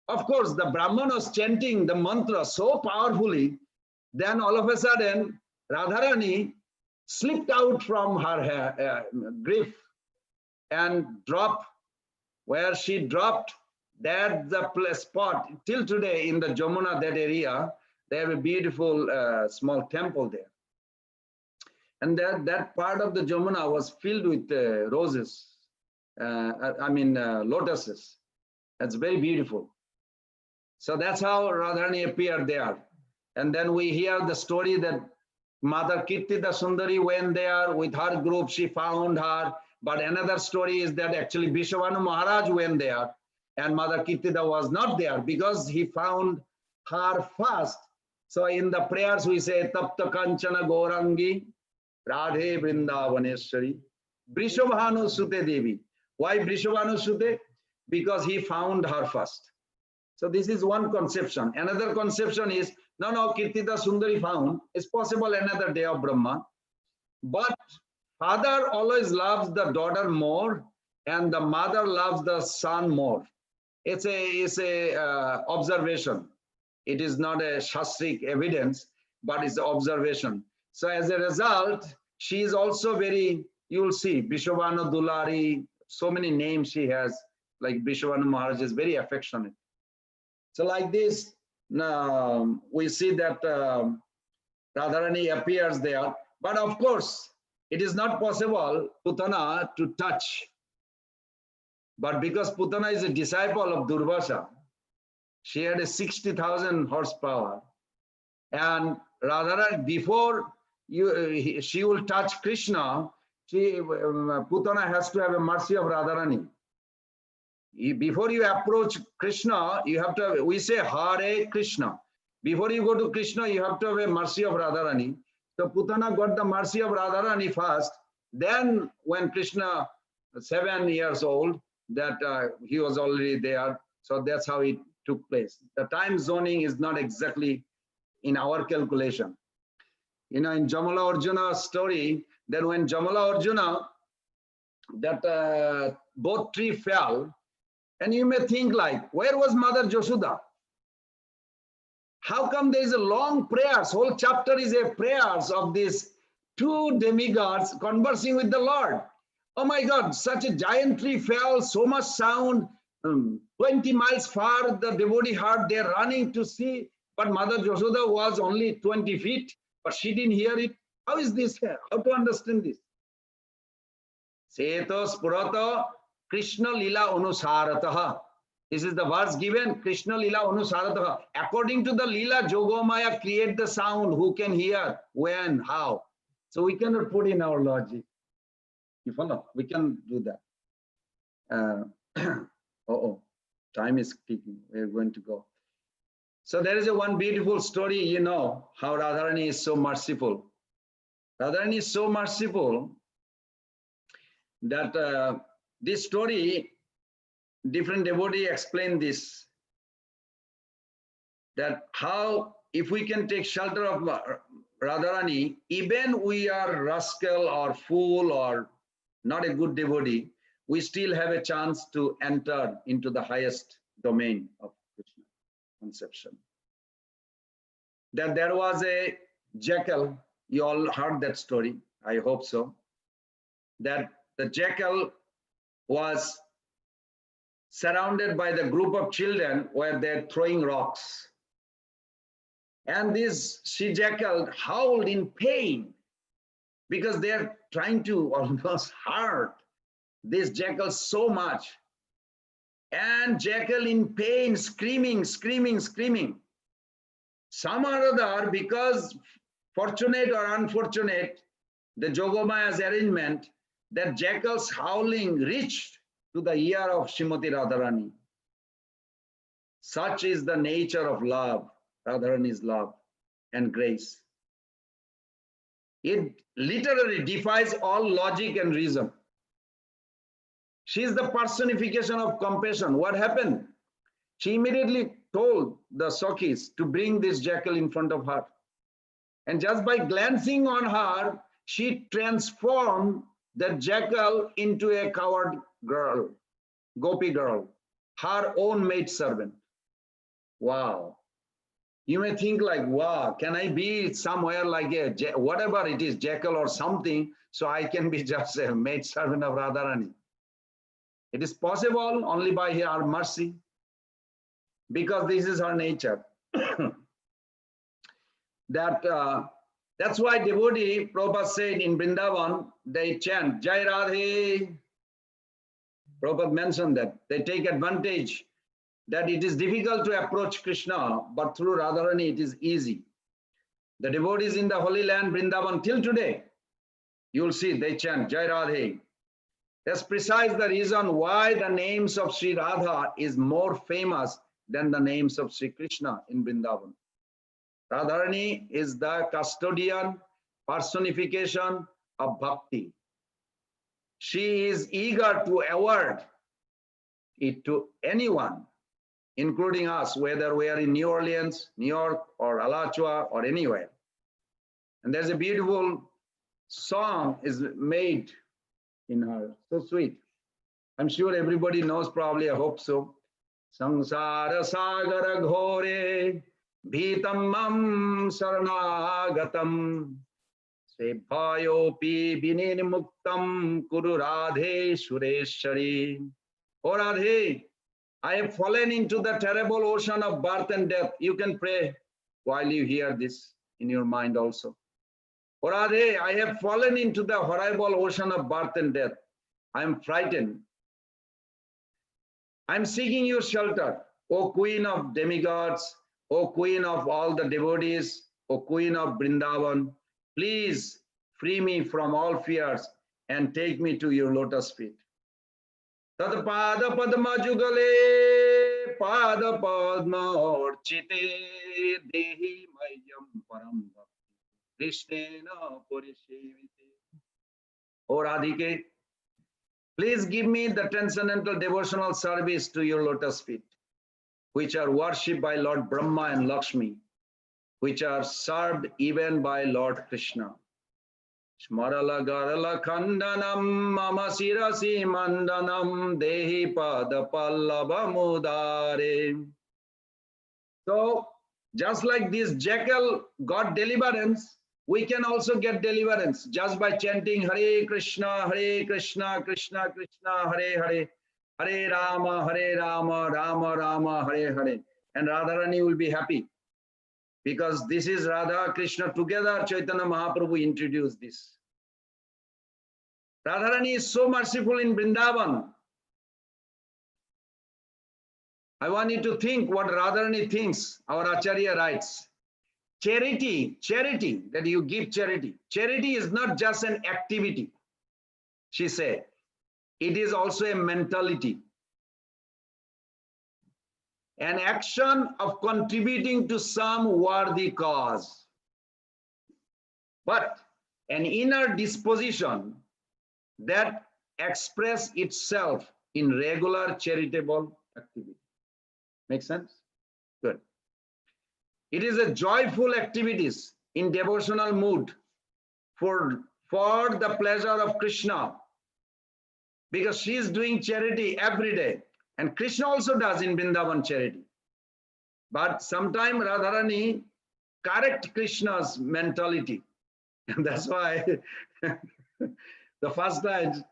Of course, the Brahman was chanting the mantra so powerfully, then all of a sudden, RadhaRani slipped out from her grief and dropped. Where she dropped, that's the spot. Till today in the Jamuna, that area, they have a beautiful small temple there. And that part of the Jamuna was filled with roses, lotuses. That's very beautiful. So that's how RadhaRani appeared there. And then we hear the story that Mother Kirtida Sundari went there with her group, she found her. But another story is that actually Vrishabhanu Maharaj went there and Mother Kirtida was not there because he found her first. So in the prayers we say, Tapta Kanchana Gaurangi, Radhe Vrindavaneshwari, Vrishabhanu Sute Devi. Why Vrishabhanu Sute? Because he found her first. So this is one conception. Another conception is, no, Kirtida Sundari found. It's possible another day of Brahma. But father always loves the daughter more and the mother loves the son more. It's a observation. It is not a Shastric evidence, but it's observation. So as a result, she is also very, you will see, Vrishabhanu Dulari, so many names she has, like Vrishabhanu Maharaj is very affectionate. So like this, we see that RadhaRani appears there. But of course, it is not possible Putana to touch. But because Putana is a disciple of Durvasa, she had a 60,000 horsepower. And Radharani, before she will touch Krishna, Putana has to have a mercy of Radharani. Before you approach Krishna, you have to, we say Hare Krishna. Before you go to Krishna, you have to have a mercy of Radharani. So Putana got the mercy of Radharani first. Then when Krishna, 7 years old, that he was already there. So that's how it took place. The time zoning is not exactly in our calculation. You know, in Jamala Arjuna's story, that when Jamala Arjuna, that both tree fell, and you may think like, where was Mother Josuda? How come there is a long prayers? Whole chapter is a prayers of these 2 demigods conversing with the Lord. Oh my God, such a giant tree fell, so much sound, 20 miles far, the devotee heard, they're running to see, but Mother Josoda was only 20 feet, but she didn't hear it. How is this here? How to understand this? Seto spurata Krishna lila anusarataha. This is the verse given, Krishna lila anusarataha. According to the lila, Jogomaya create the sound, who can hear, when, how. So we cannot put in our logic. You follow? We can do that. Time is ticking. We're going to go. So there is one beautiful story, you know, how Radharani is so merciful. Radharani is so merciful that this story, different devotee explain this, that how if we can take shelter of Radharani, even we are rascal or fool or not a good devotee, we still have a chance to enter into the highest domain of Krishna conception. That there was a jackal, you all heard that story, I hope so, that the jackal was surrounded by the group of children where they're throwing rocks. And this she-jackal howled in pain because they're trying to almost hurt this jackal so much. And jackal in pain, screaming, screaming, screaming. Some or other, because fortunate or unfortunate, the Jogomaya's arrangement, that jackal's howling reached to the ear of Srimati RadhaRani. Such is the nature of love, Radharani's love and grace. It literally defies all logic and reason. She is the personification of compassion. What happened? She immediately told the Sakhis to bring this jackal in front of her. And just by glancing on her, she transformed the jackal into a coward girl, gopi girl, her own maidservant. Wow. You may think like, wow, can I be somewhere like a, whatever it is, jackal or something, so I can be just a maidservant of Radharani. It is possible only by her mercy, because this is her nature. That's why devotee, Prabhupada said in Vrindavan, they chant, Jai Radhe. Prabhupada mentioned that. They take advantage that it is difficult to approach Krishna, but through Radharani it is easy. The devotees in the Holy Land, Vrindavan, till today, you'll see they chant, Jai Radhe. That's precise the reason why the names of Sri Radha is more famous than the names of Sri Krishna in Vrindavan. Radharani is the custodian, personification of bhakti. She is eager to award it to anyone, including us, whether we are in New Orleans, New York, or Alachua, or anywhere. And there's a beautiful song is made in her, so sweet. I'm sure everybody knows, probably, I hope so. Sansara sagara ghore bhitam mam saranagatam sebhayopi vinirmuktam kuru radhe sureshwari. Oh Radhe, I have fallen into the terrible ocean of birth and death. You can pray while you hear this in your mind also. O Radhe, I have fallen into the horrible ocean of birth and death. I am frightened. I am seeking your shelter, O Queen of demigods, O Queen of all the devotees, O Queen of Vrindavan. Please free me from all fears and take me to your lotus feet. Tad pada padma jugale pada padma orchite dehi mayam param bhakti krishnena parisevite. O Radhike, please give me the transcendental devotional service to your lotus feet, which are worshipped by Lord Brahma and Lakshmi, which are served even by Lord Krishna. Smarala garala khandanam mama sirasi mandanam dehi pada pallava mudare. So, just like this jackal got deliverance, we can also get deliverance just by chanting Hare Krishna, Krishna Krishna, Hare Hare, Hare Rama, Rama Rama, Hare Hare. And Radharani will be happy. Because this is Radha Krishna together, Chaitanya Mahaprabhu introduced this. Radharani is so merciful in Vrindavan. I want you to think what Radharani thinks. Our Acharya writes, charity, that you give charity. Charity is not just an activity, she said. It is also a mentality. An action of contributing to some worthy cause, but an inner disposition that expresses itself in regular charitable activity. Make sense? Good. It is a joyful activities in devotional mood for the pleasure of Krishna, because she is doing charity every day. And Krishna also does in Vrindavan charity. But sometimes Radharani correct Krishna's mentality. And that's why the first time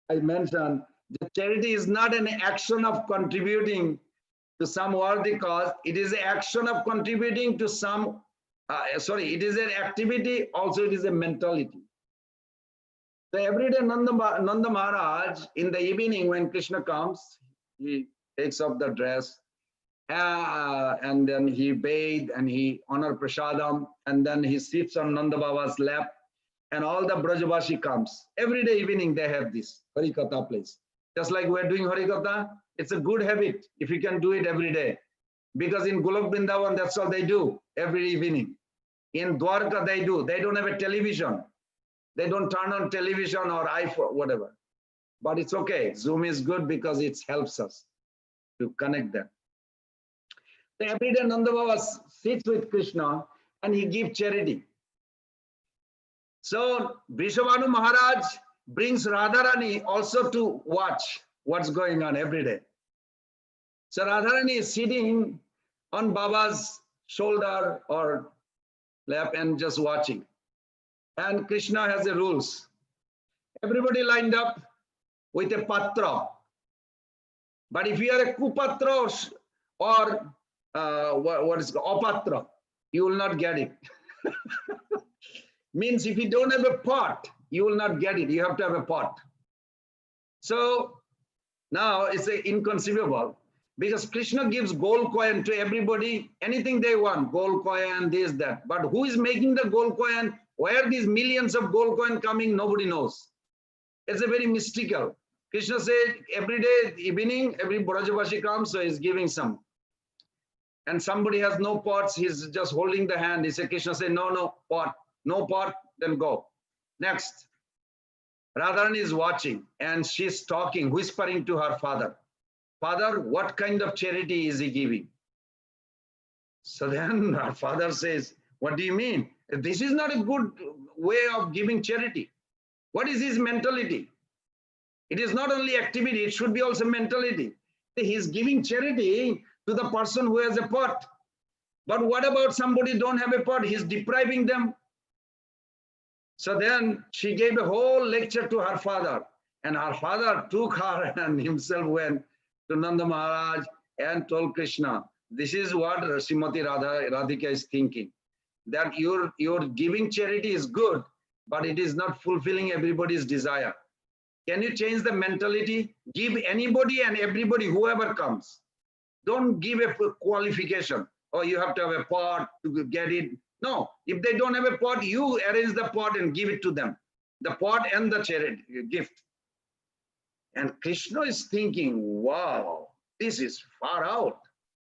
I mentioned that charity is not an action of contributing to some worthy cause. It is an action of contributing to some, it is an activity, also it is a mentality. So every day Nanda Maharaj, in the evening when Krishna comes, he takes off the dress and then he bathes and he honor prasadam, and then he sits on Nanda Baba's lap, and all the Brajavashi comes. Every day evening they have this Harikatha place. Just like we're doing Harikatha, it's a good habit if you can do it every day. Because in Golok Vrindavan, that's all they do every evening. In Dwarka they do. They don't have a television. They don't turn on television or iPhone, whatever. But it's okay. Zoom is good because it helps us to connect them. So every day Nanda Baba sits with Krishna and he gives charity. So Vrishabhanu Maharaj brings Radharani also to watch what's going on every day. So Radharani is sitting on Baba's shoulder or lap and just watching. And Krishna has the rules. Everybody lined up with a patra. But if you are a kupatra or what is called apatra, you will not get it. Means if you don't have a pot, you will not get it. You have to have a pot. So now it's inconceivable, because Krishna gives gold coin to everybody, anything they want, gold coin, this, that. But who is making the gold coin? Where these millions of gold coin coming? Nobody knows. It's a very mystical. Krishna said every day, evening, every Brajavashi comes, so he's giving some. And somebody has no pots, he's just holding the hand. He said, Krishna said, no pot, no pot, then go. Next. Radharani is watching and she's talking, whispering to her father. Father, what kind of charity is he giving? So then her father says, what do you mean? This is not a good way of giving charity. What is his mentality? It is not only activity, it should be also mentality. He's giving charity to the person who has a pot. But what about somebody who don't have a pot? He's depriving them. So then she gave a whole lecture to her father, and her father took her and himself went to Nanda Maharaj and told Krishna, this is what Srimati Radhika is thinking, that your giving charity is good, but it is not fulfilling everybody's desire. Can you change the mentality? Give anybody and everybody, whoever comes. Don't give a qualification. Oh, you have to have a pot to get it. No, if they don't have a pot, you arrange the pot and give it to them. The pot and the charity gift. And Krishna is thinking, wow, this is far out.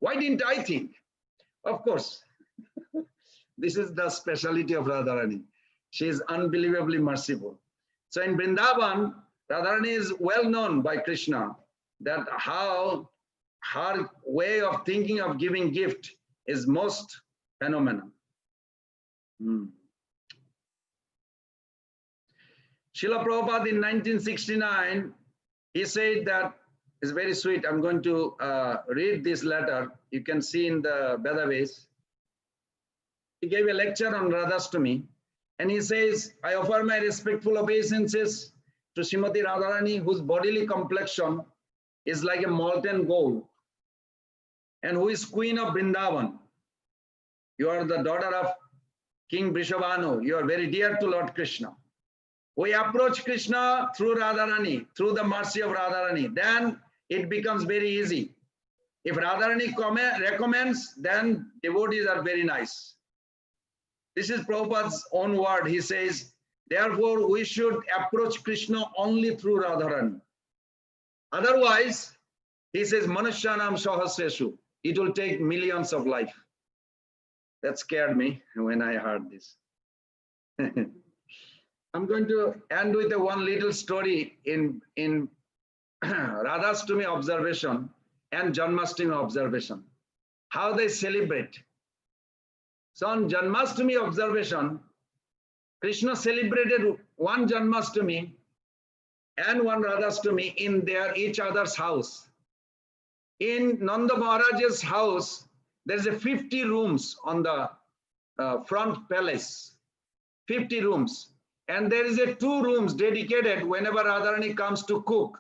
Why didn't I think? Of course, this is the speciality of Radharani. She is unbelievably merciful. So in Vrindavan, Radharani is well known by Krishna that how her way of thinking of giving gift is most phenomenal. Srila Prabhupada in 1969, he said that, it's very sweet. I'm going to read this letter. You can see in the Vedaves. He gave a lecture on Radhastami, and he says, I offer my respectful obeisances to Srimati RadhaRani, whose bodily complexion is like a molten gold, and who is queen of Vrindavan. You are the daughter of King Vrishabhanu. You are very dear to Lord Krishna. We approach Krishna through Radharani, through the mercy of Radharani. Then it becomes very easy. If Radharani recommends, then devotees are very nice. This is Prabhupada's own word. He says, therefore, we should approach Krishna only through Radharani. Otherwise, he says, Manushyanam Sahasreshu. It will take millions of life. That scared me when I heard this. I'm going to end with one little story in Radhastami observation and Janmashtami observation. How they celebrate. So on Janmashtami observation, Krishna celebrated one Janmashtami and one Radhastami in each other's house. In Nanda Maharaj's house, there's 50 rooms on the front palace, 50 rooms. And there is 2 rooms dedicated whenever Radharani comes to cook.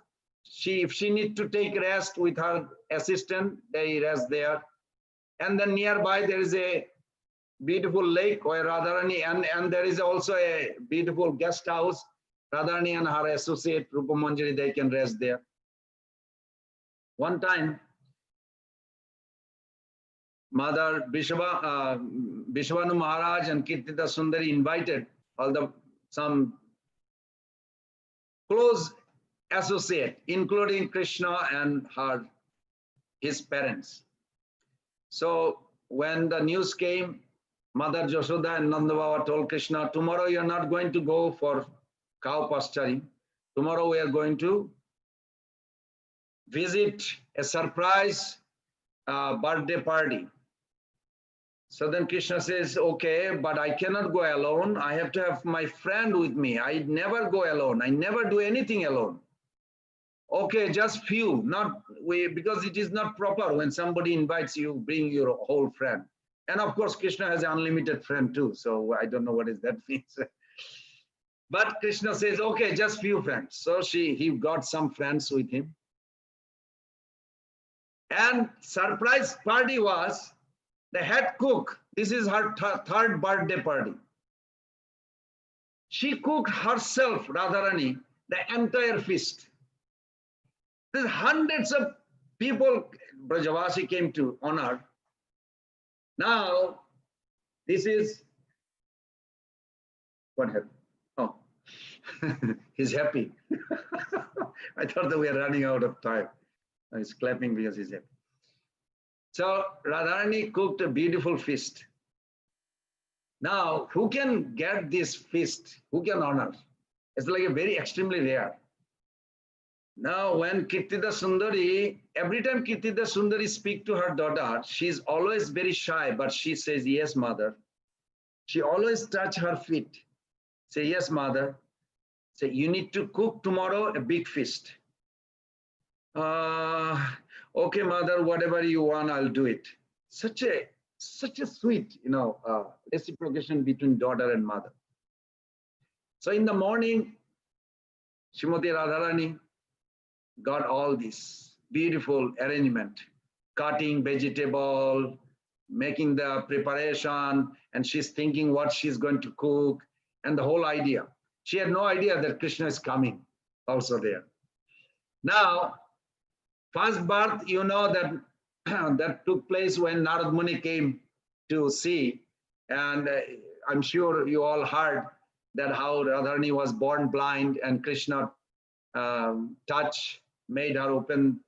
If she needs to take rest with her assistant, they rest there. And then nearby there is a beautiful lake where Radharani, and there is also a beautiful guest house. Radharani and her associate Rupa Manjari, they can rest there. One time, Mother Vishwanu Maharaj and Kirtita Sundari invited some close associate, including Krishna and his parents. So when the news came, Mother Yashoda and Nanda Baba told Krishna, tomorrow you're not going to go for cow pasturing. Tomorrow we are going to visit a surprise birthday party. So then Krishna says, okay, but I cannot go alone. I have to have my friend with me. I never go alone. I never do anything alone. Okay, just few, because it is not proper when somebody invites you, bring your whole friend. And of course, Krishna has an unlimited friend too. So I don't know what that means. But Krishna says, okay, just few friends. So he got some friends with him. And surprise party was, the head cook, this is her third birthday party. She cooked herself, Radharani, the entire feast. There's hundreds of people, Brajavasi came to honor. Now, this is, what happened? Oh, he's happy. I thought that we are running out of time. He's clapping because he's happy. So Radharani cooked a beautiful feast. Now, who can get this feast? Who can honor? It's like a very extremely rare. Now, when Kirtida Sundari, every time Kirtida Sundari speaks to her daughter, she's always very shy, but she says, yes, mother. She always touch her feet. Say, yes, mother. Say, you need to cook tomorrow a big feast. Okay, mother, whatever you want, I'll do it. Such a sweet, reciprocation between daughter and mother. So in the morning, Srimati RadhaRani got all this beautiful arrangement, cutting vegetable, making the preparation, and she's thinking what she's going to cook. and the whole idea. She had no idea that Krishna is coming also there. Now, first birth, you know that that took place when Narad Muni came to see, and I'm sure you all heard that how Radharani was born blind and Krishna touch made her open.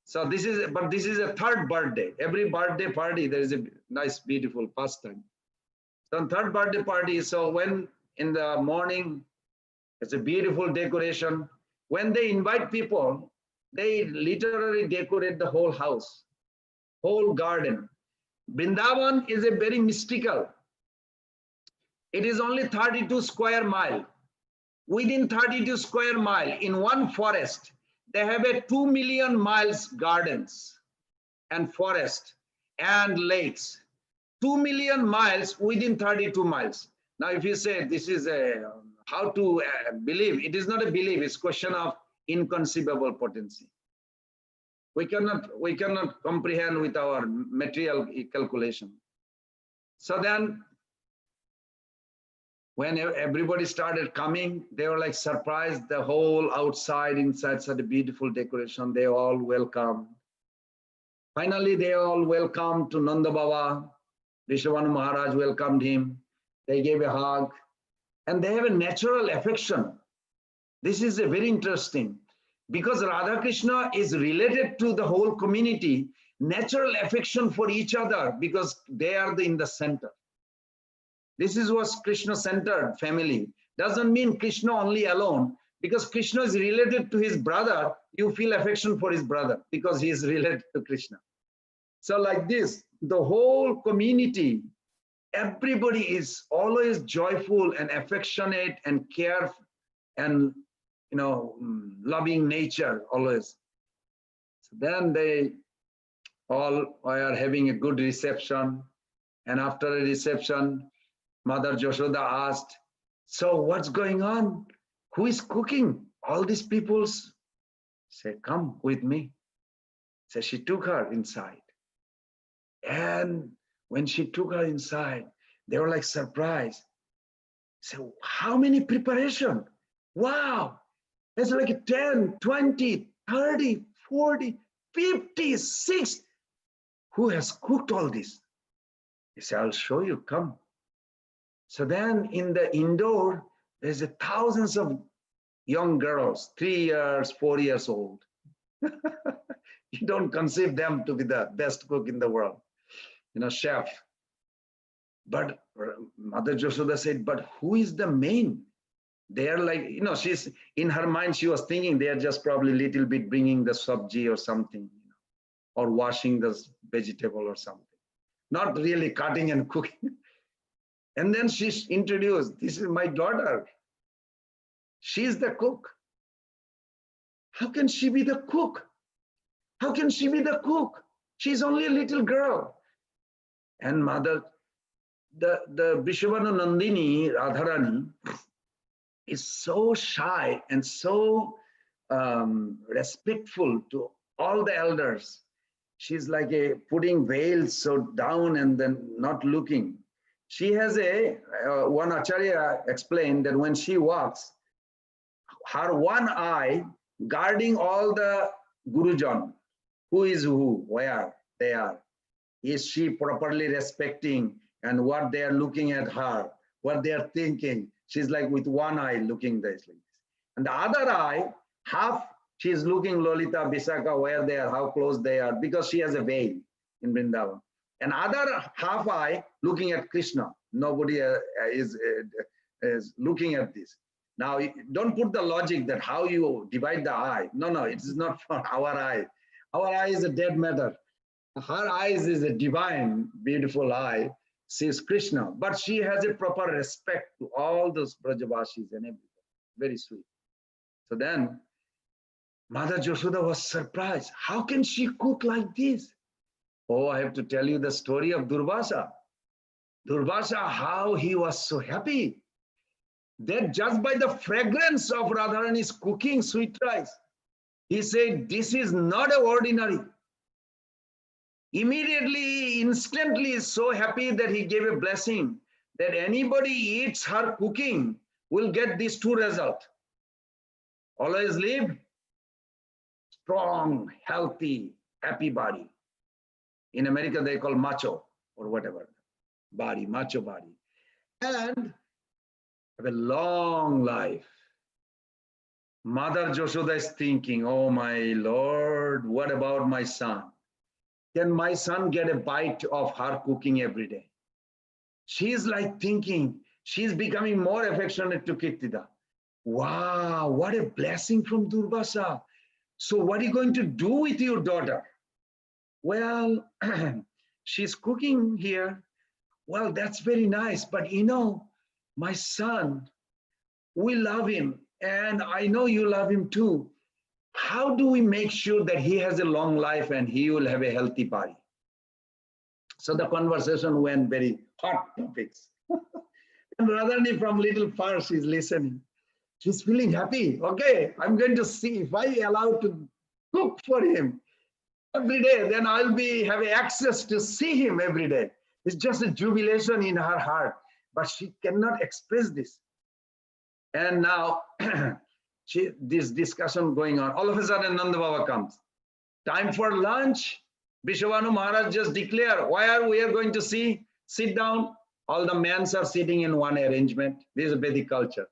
So this is a third birthday. Every birthday party, there is a nice, beautiful pastime. So on third birthday party, so when in the morning, it's a beautiful decoration. When they invite people, they literally decorate the whole house, whole garden. Vrindavan is a very mystical. It is only 32 square mile. Within 32 square mile, in one forest, they have a 2 million miles gardens and forest and lakes. 2 million miles within 32 miles. Now, if you say this is a how to believe, it is not a belief, it's question of inconceivable potency. We cannot comprehend with our material calculation. So then, when everybody started coming, they were like surprised, the whole outside, inside, such a beautiful decoration, they all welcome. Finally, they all welcomed to Nanda Baba. Vishwanu Maharaj welcomed him. They gave a hug. And they have a natural affection. This is a very interesting. Because Radha Krishna is related to the whole community, natural affection for each other because they are in the center. This is what Krishna-centered family. Doesn't mean Krishna only alone. Because Krishna is related to his brother, you feel affection for his brother because he is related to Krishna. So like this, the whole community, everybody is always joyful and affectionate and care and loving nature always. So then they all are having a good reception. And after a reception, Mother Yashoda asked, so what's going on? Who is cooking? All these peoples say, come with me. So she took her inside. And when she took her inside, they were like surprised. So how many preparation? Wow. It's like 10, 20, 30, 40, 50, 60. Who has cooked all this? He said, I'll show you, come. So then in the indoor, there's thousands of young girls, 3 years, 4 years old. You don't conceive them to be the best cook in the world, chef. But Mother Yashoda said, but who is the main? They are like, she's in her mind, she was thinking they are just probably a little bit bringing the sabji or something, or washing the vegetable or something, not really cutting and cooking. And then she's introduced, this is my daughter. She's the cook. How can she be the cook? How can she be the cook? She's only a little girl. And mother, the Vishwanu Nandini, RadhaRani, is so shy and so respectful to all the elders. She's like putting veils so down and then not looking. She has one Acharya explained that when she walks, her one eye guarding all the Gurujan, who is who, where they are. Is she properly respecting and what they are looking at her, what they are thinking. She's like with one eye looking this like this. And the other eye, half she is looking Lolita, Bisaka, where they are, how close they are, because she has a veil in Vrindavan. And other half eye looking at Krishna. Nobody is looking at this. Now, don't put the logic that how you divide the eye. No, it is not for our eye. Our eye is a dead matter. Her eyes is a divine, beautiful eye. She is Krishna, but she has a proper respect to all those Brajavashis and everything. Very sweet. So then, Mother Yashoda was surprised. How can she cook like this? Oh, I have to tell you the story of Durvasa. Durvasa, how he was so happy that just by the fragrance of Radharani's cooking sweet rice, he said, this is not ordinary. Immediately, instantly, so happy that he gave a blessing that anybody eats her cooking, will get these two results. Always live strong, healthy, happy body. In America, they call macho or whatever, body, macho body. And have a long life. Mother Joshoda is thinking, oh my Lord, what about my son? Can my son get a bite of her cooking every day? She's like thinking, she's becoming more affectionate to Kirtida. Wow, what a blessing from Durvasa. So what are you going to do with your daughter? Well, she's cooking here. Well, that's very nice. But you know, my son, we love him. And I know you love him too. How do we make sure that he has a long life and he will have a healthy body? So the conversation went very hot topics. And Radharani from little far, she's listening. She's feeling happy. Okay, I'm going to see if I allow to cook for him every day, then I'll be having access to see him every day. It's just a jubilation in her heart, but she cannot express this. And now this discussion going on. All of a sudden, Nanda Baba comes. Time for lunch. Vishwanu Maharaj just declare, why are we going to sit down? All the men are sitting in one arrangement. This is Vedic culture.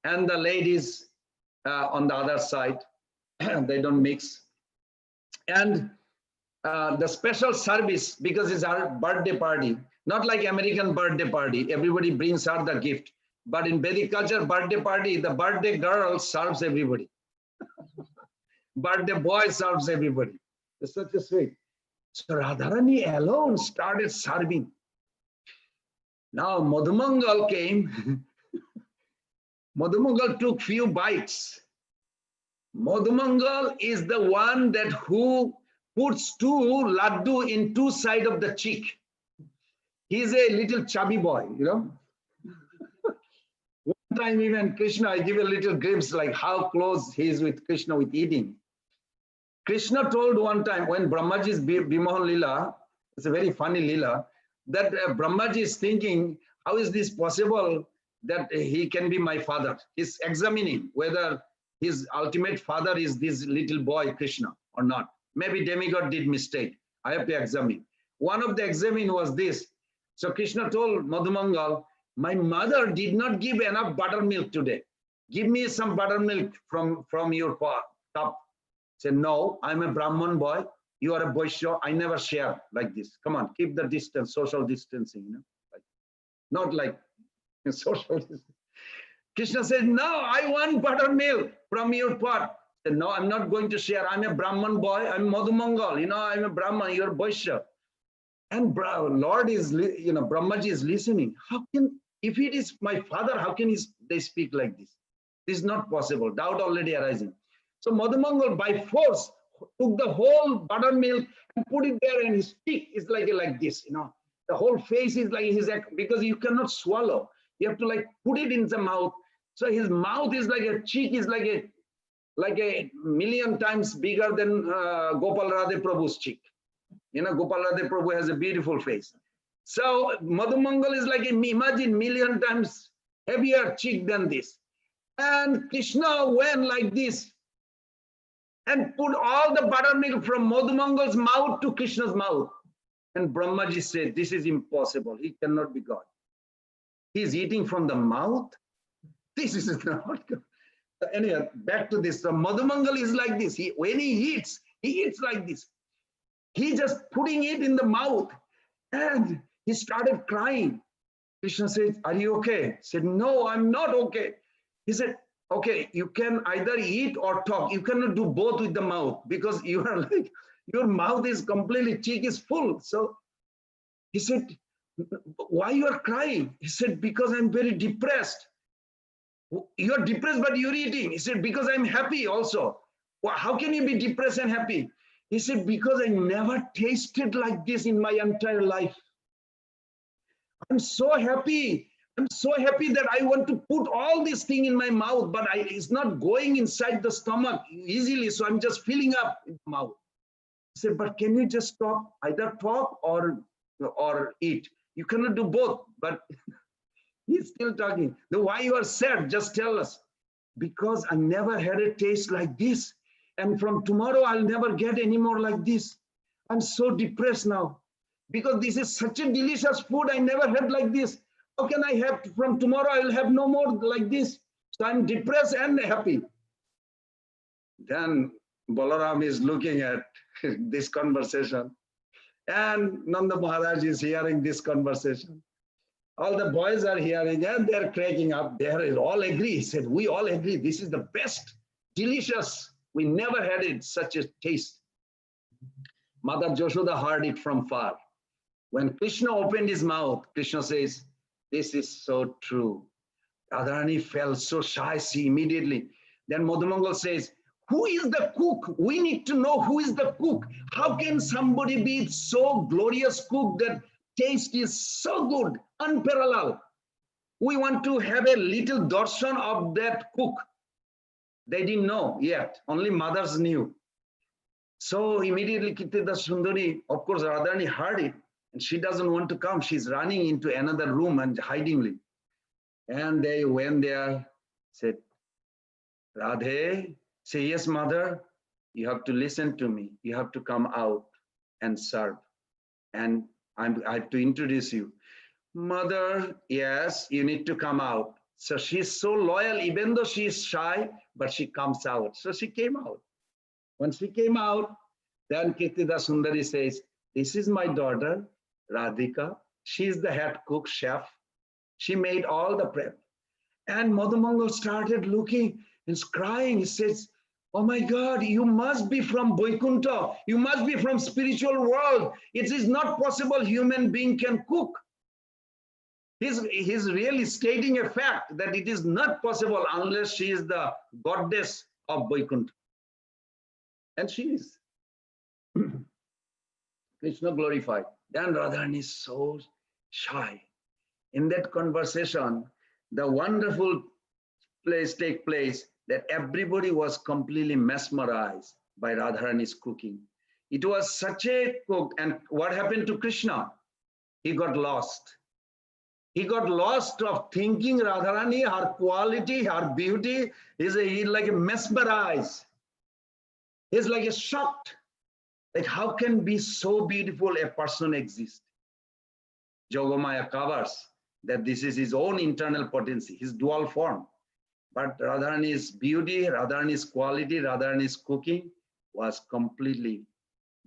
And the ladies on the other side, they don't mix. And the special service, because it's our birthday party, not like American birthday party, everybody brings her the gift. But in Vedic culture, birthday party, the birthday girl serves everybody. Birthday boy serves everybody. It's such a sweet. So Radharani alone started serving. Now Madhumangal came. Madhumangal took few bites. Madhumangal is the one that who puts two laddu in two sides of the cheek. He's a little chubby boy, you know. One time even Krishna, I give a little glimpse like how close he is with Krishna with eating. Krishna told one time when Brahmaji's Bimahan Lila, it's a very funny Lila, that Brahmaji is thinking, how is this possible that he can be my father? He's examining whether his ultimate father is this little boy Krishna or not. Maybe demigod did mistake. I have to examine. One of the examine was this. So Krishna told Madhumangal, my mother did not give enough buttermilk today. Give me some buttermilk from your cup. Say, no, I'm a Brahman boy. You are a Vaishya. I never share like this. Come on, keep the distance, social distancing. You know, like, not like social distancing. Krishna said, no, I want buttermilk from your pot. Said, no, I'm not going to share. I'm a Brahman boy. I'm Madhumangal. You know, I'm a Brahman. You're Vaishya. And Lord is, you know, Brahmaji is listening. How can, if it is my father, how can they speak like this? This is not possible. Doubt already arising. So Madhumangal by force took the whole buttermilk and put it there, and his cheek is like this, you know. The whole face is like his, because you cannot swallow. You have to like put it in the mouth. So his mouth is like a cheek is like a million times bigger than Gopal Radhe Prabhu's cheek. You know, Gopal Radhe Prabhu has a beautiful face. So Madhumangal is like imagine million times heavier cheek than this. And Krishna went like this and put all the buttermilk from Madhumangal's mouth to Krishna's mouth. And Brahmaji said, this is impossible. He cannot be God. He's eating from the mouth. This is not God. Anyway, back to this. So Madhumangal is like this. When he eats like this. He just putting it in the mouth. And he started crying. Krishna said, are you okay? He said, no, I'm not okay. He said, okay, you can either eat or talk. You cannot do both with the mouth because you are like, your mouth is completely, cheek is full. So he said, why you are crying? He said, because I'm very depressed. You're depressed, but you're eating. He said, because I'm happy also. Well, how can you be depressed and happy? He said, because I never tasted like this in my entire life. I'm so happy. I'm so happy that I want to put all this thing in my mouth, but it's not going inside the stomach easily. So I'm just filling up in the mouth. He said, but can you just stop? Either talk or eat. You cannot do both. But He's still talking. The why you are sad, just tell us. Because I never had a taste like this. And from tomorrow, I'll never get any more like this. I'm so depressed now. Because this is such a delicious food I never had like this. How can I have, from tomorrow, I will have no more like this. So I'm depressed and happy. Then Balaram is looking at this conversation. And Nanda Maharaj is hearing this conversation. All the boys are hearing and they're cracking up. They all agree. He said, we all agree. This is the best, delicious. We never had it, such a taste. Mother Yashoda heard it from far. When Krishna opened his mouth, Krishna says, this is so true. Radharani felt so shy, she immediately. Then Madhumangal says, who is the cook? We need to know who is the cook. How can somebody be so glorious cook that taste is so good, unparalleled? We want to have a little darshan of that cook. They didn't know yet, only mothers knew. So immediately Kirtida Sundari, of course, Radharani heard it, and she doesn't want to come. She's running into another room and hidingly. And they went there, said, Radhe, say, yes, mother, you have to listen to me. You have to come out and serve. And I have to introduce you. Mother, yes, you need to come out. So she's so loyal, even though she's shy, but she comes out. So she came out. When she came out, then Kirtida Sundari says, this is my daughter, Radhika. She's the head cook, chef. She made all the prep. And Madhumangal started looking and crying. He says, oh my God, you must be from Vaikuntha. You must be from spiritual world. It is not possible human being can cook. He's really stating a fact that it is not possible unless she is the goddess of Vaikuntha. And she is. Krishna glorified. Then Radharani is so shy. In that conversation, the wonderful take place that everybody was completely mesmerized by Radharani's cooking. It was such a cook. And what happened to Krishna? He got lost. He got lost of thinking Radharani, her quality, her beauty, he's like a mesmerized. He's like a shocked. Like how can be so beautiful a person exist? Yogamaya covers that this is his own internal potency, his dual form. But Radharani's beauty, Radharani's quality, Radharani's cooking was completely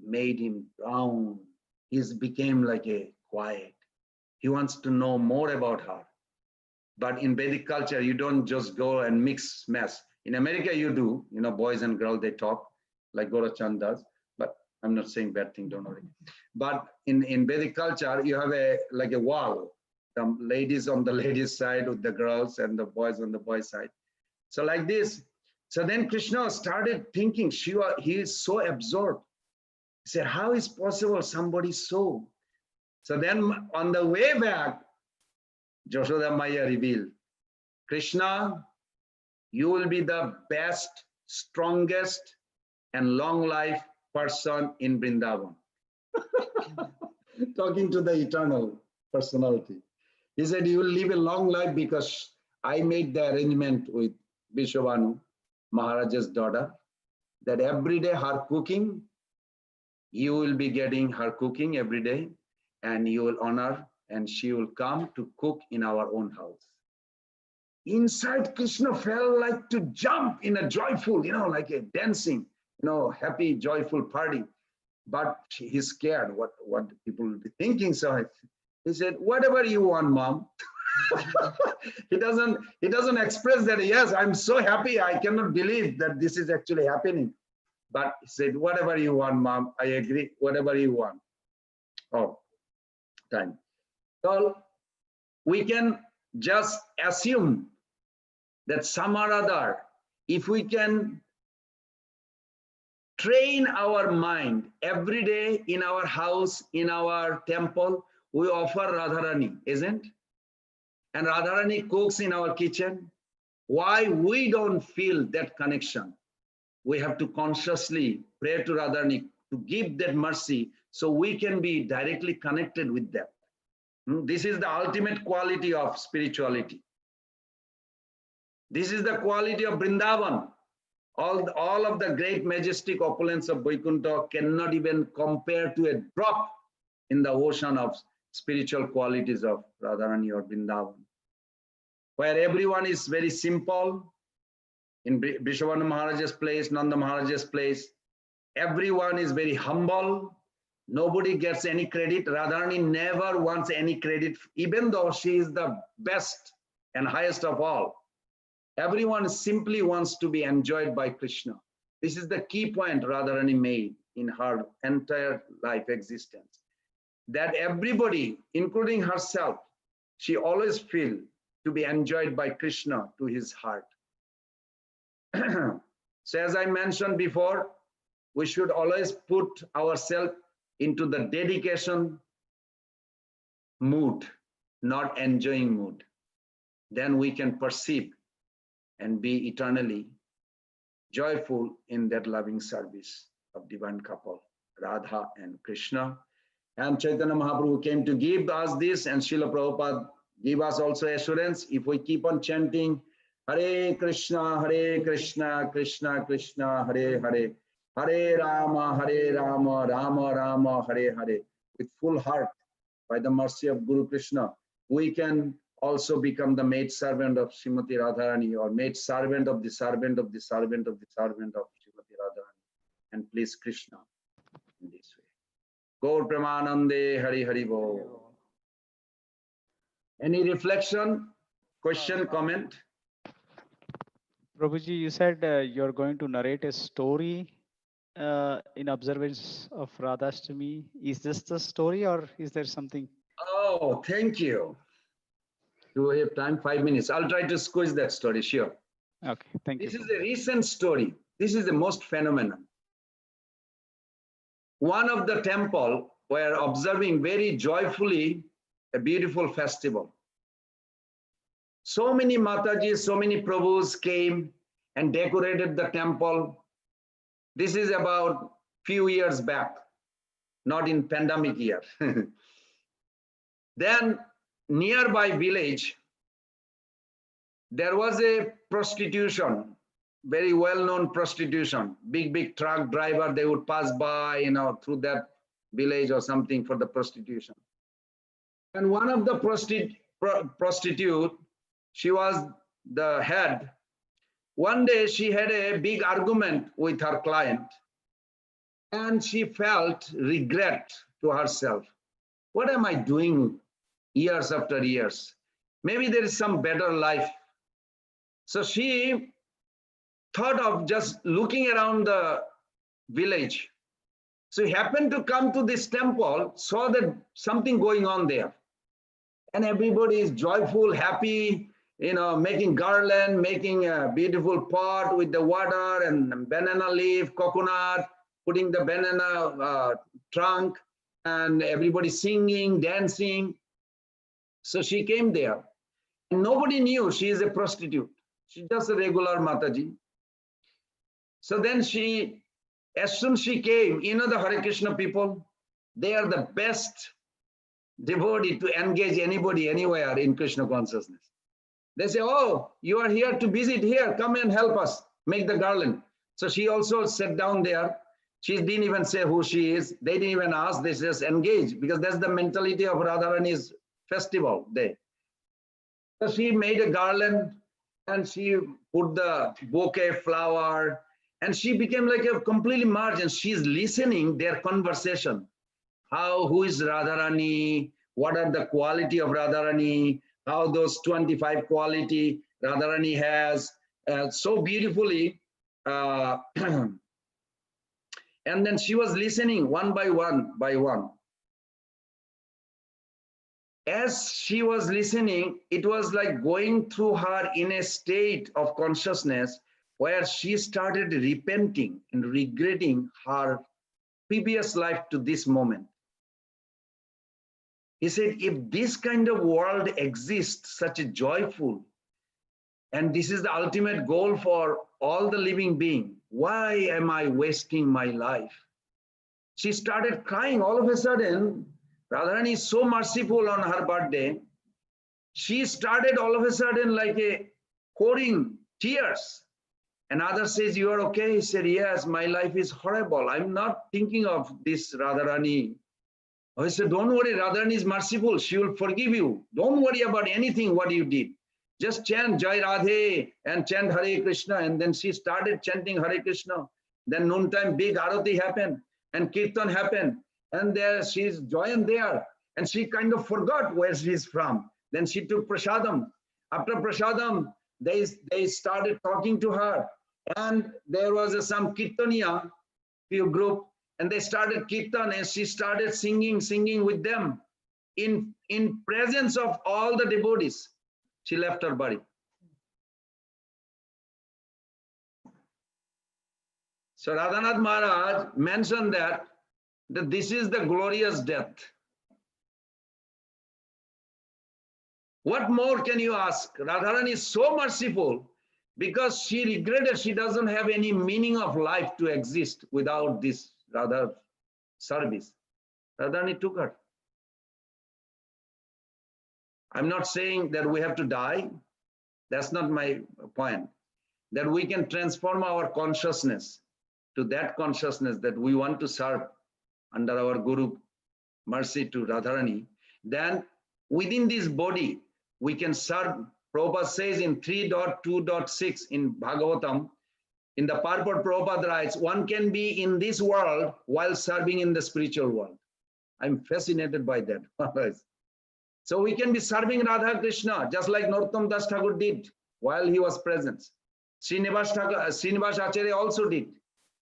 made him drown. He became like a quiet. He wants to know more about her. But in Vedic culture, you don't just go and mix mess. In America, you do, boys and girls, they talk like Gorachand does. But I'm not saying bad thing, don't worry. But in Vedic culture, you have like a wall. The ladies on the ladies' side with the girls and the boys on the boys' side. So like this. So then Krishna started thinking, he is so absorbed. He said, how is possible somebody so? So then on the way back, Yashoda Maya revealed, Krishna, you will be the best, strongest, and long life person in Vrindavan. Talking to the eternal personality. He said, you will live a long life because I made the arrangement with Vishwavanu, Maharaja's daughter, that every day her cooking, you will be getting her cooking every day, and you will honor, and she will come to cook in our own house. Inside, Krishna felt like to jump in a joyful, like a dancing, happy, joyful party. But he's scared what people will be thinking. So he said, whatever you want, mom. He doesn't express that, yes, I'm so happy. I cannot believe that this is actually happening. But he said, whatever you want, mom, I agree, whatever you want. Oh, time. So we can just assume that some or other, if we can train our mind every day in our house, in our temple, we offer Radharani, isn't? And Radharani cooks in our kitchen. Why we don't feel that connection? We have to consciously pray to Radharani to give that mercy so we can be directly connected with them. This is the ultimate quality of spirituality. This is the quality of Vrindavan. All of the great majestic opulence of Vaikuntha cannot even compare to a drop in the ocean of spiritual qualities of Radharani or Vrindavan, where everyone is very simple. In Vrishabhanu Maharaja's place, Nanda Maharaja's place, everyone is very humble. Nobody gets any credit. Radharani never wants any credit, even though she is the best and highest of all. Everyone simply wants to be enjoyed by Krishna. This is the key point Radharani made in her entire life existence. That everybody, including herself, she always feels to be enjoyed by Krishna to his heart. So as I mentioned before, we should always put ourselves into the dedication mood, not enjoying mood. Then we can perceive and be eternally joyful in that loving service of divine couple, Radha and Krishna. And Chaitanya Mahaprabhu came to give us this, and Srila Prabhupada gave us also assurance. If we keep on chanting Hare Krishna, Krishna Krishna, Hare Hare, Hare Rama, Rama Rama, Hare Hare, with full heart, by the mercy of Guru Krishna, we can also become the maid servant of Srimati RadhaRani, or maid servant of the servant of the servant of the servant of Srimati RadhaRani, and please Krishna in this way. Gaur Premanande, Hari Hari Bo. Any reflection, question, comment? Prabhuji, you said you're going to narrate a story in observance of Radhastami. Is this the story, or is there something? Oh, thank you. Do we have time? 5 minutes. I'll try to squeeze that story, sure. Okay, thank you. This is a recent story. This is the most phenomenal. One of the temple were observing very joyfully a beautiful festival. So many Matajis, so many Prabhus came and decorated the temple. This is about few years back, not in pandemic year. Then nearby village, there was a prostitution, very well-known prostitution. Big truck driver, they would pass by, through that village or something for the prostitution. And one of the prostitute, she was the head. One day she had a big argument with her client, and she felt regret to herself. What am I doing years after years? Maybe there is some better life. So she thought of just looking around the village. So he happened to come to this temple, saw that something going on there. And everybody is joyful, happy, making garland, making a beautiful pot with the water and banana leaf, coconut, putting the banana trunk, and everybody singing, dancing. So she came there. Nobody knew she is a prostitute. She's just a regular Mataji. So then as soon as she came, the Hare Krishna people, they are the best devotee to engage anybody, anywhere in Krishna consciousness. They say, oh, you are here to visit here, come and help us make the garland. So she also sat down there. She didn't even say who she is. They didn't even ask, they just engaged, because that's the mentality of Radharani's festival day. So she made a garland and she put the bouquet flower, and she became like a completely margin. She's listening their conversation. Who is Radharani? What are the quality of Radharani? How those 25 quality Radharani has, so beautifully. And then she was listening one by one. As she was listening, it was like going through her in a state of consciousness where she started repenting and regretting her previous life to this moment. He said, if this kind of world exists, such a joyful, and this is the ultimate goal for all the living being, why am I wasting my life? She started crying all of a sudden. Radharani is so merciful on her birthday. She started all of a sudden like a pouring tears. And other says, you are okay? He said, yes, my life is horrible. I'm not thinking of this Radharani. I said, don't worry, Radharani is merciful. She will forgive you. Don't worry about anything what you did. Just chant Jai Radhe and chant Hare Krishna. And then she started chanting Hare Krishna. Then noontime big arati happened and kirtan happened. And there she's joined there. And she kind of forgot where she's from. Then she took prasadam. After prasadam, they started talking to her. And there was some kirtaniya group. And they started kirtan and she started singing with them in presence of all the devotees. She left her body. So Radhanath Maharaj mentioned that this is the glorious death. What more can you ask? Radharani is so merciful because she regretted she doesn't have any meaning of life to exist without this Radha service. Radharani took her. I'm not saying that we have to die. That's not my point. That we can transform our consciousness to that consciousness that we want to serve under our Guru mercy to Radharani. Then within this body, we can serve. Prabhupada says in 3.2.6 in Bhagavatam, in the purport Prabhupada writes, one can be in this world while serving in the spiritual world. I'm fascinated by that. So we can be serving Radha Krishna, just like Narottam Das Thakur did while he was present. Srinivas Acharya also did.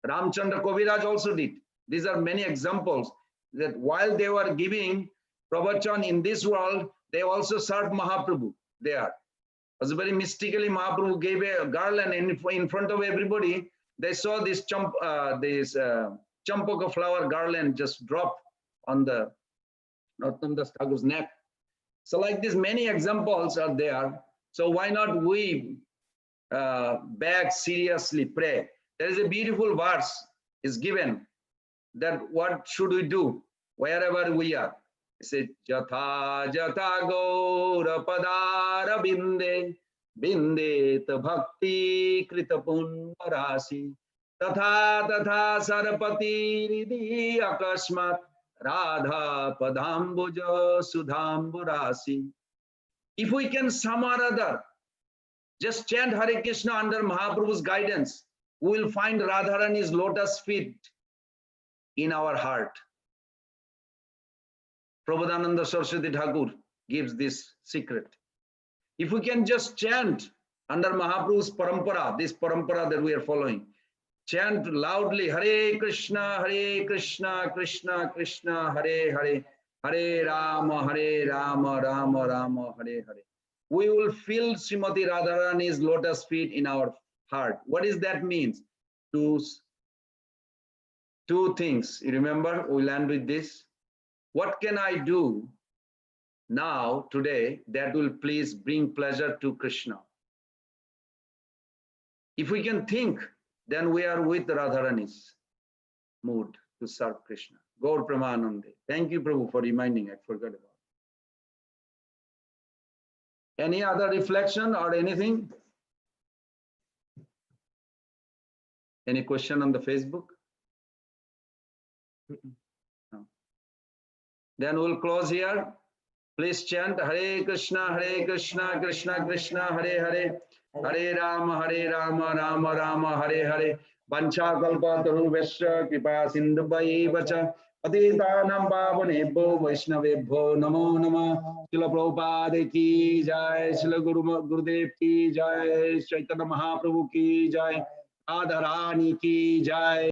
Ramchandra Kaviraj also did. These are many examples that while they were giving pravachan in this world, they also served Mahaprabhu there. It was very mystically Mahaprabhu gave a garland in front of everybody. They saw this champaka flower garland just drop on the Narottam Das Thakur's neck. So like this, many examples are there. So why not we beg seriously, pray? There is a beautiful verse is given that what should we do wherever we are. It says, Jatha jata gaura padara binde binde ta bhakti krita punarasi tatha tatha sarapati ridhi akasmat Radha padambuja sudhamburasi. If we can some or other just chant Hare Krishna under Mahaprabhu's guidance, we will find Radharani's lotus feet in our heart. Prabodhananda Saraswati Thakur gives this secret. If we can just chant under Mahaprabhu's parampara, this parampara that we are following, chant loudly Hare Krishna, Krishna Krishna, Hare Hare, Hare Rama, Rama Rama, Hare Hare. We will feel Srimati RadhaRani's lotus feet in our heart. What does that mean? Two things. You remember, we'll end with this. What can I do now, today, that will please bring pleasure to Krishna? If we can think, then we are with Radharani's mood to serve Krishna. Gaur Pramanande. Thank you, Prabhu, for reminding. I forgot about it. Any other reflection or anything? Any question on the Facebook? No. Then we'll close here. Please chant Hare Krishna, Krishna Krishna, Hare Hare. Hare Rama, Rama Rama, Hare Hare. Vancha kalpa tarubhasya kripa sindhubhai vacha. Patitanam pavanebhyo vaishnavebhyo namo namah. Srila Prabhupada ki jai, Srila Gurudev ki jai, Chaitanya Mahaprabhu ki jai, RadhaRani ki jai.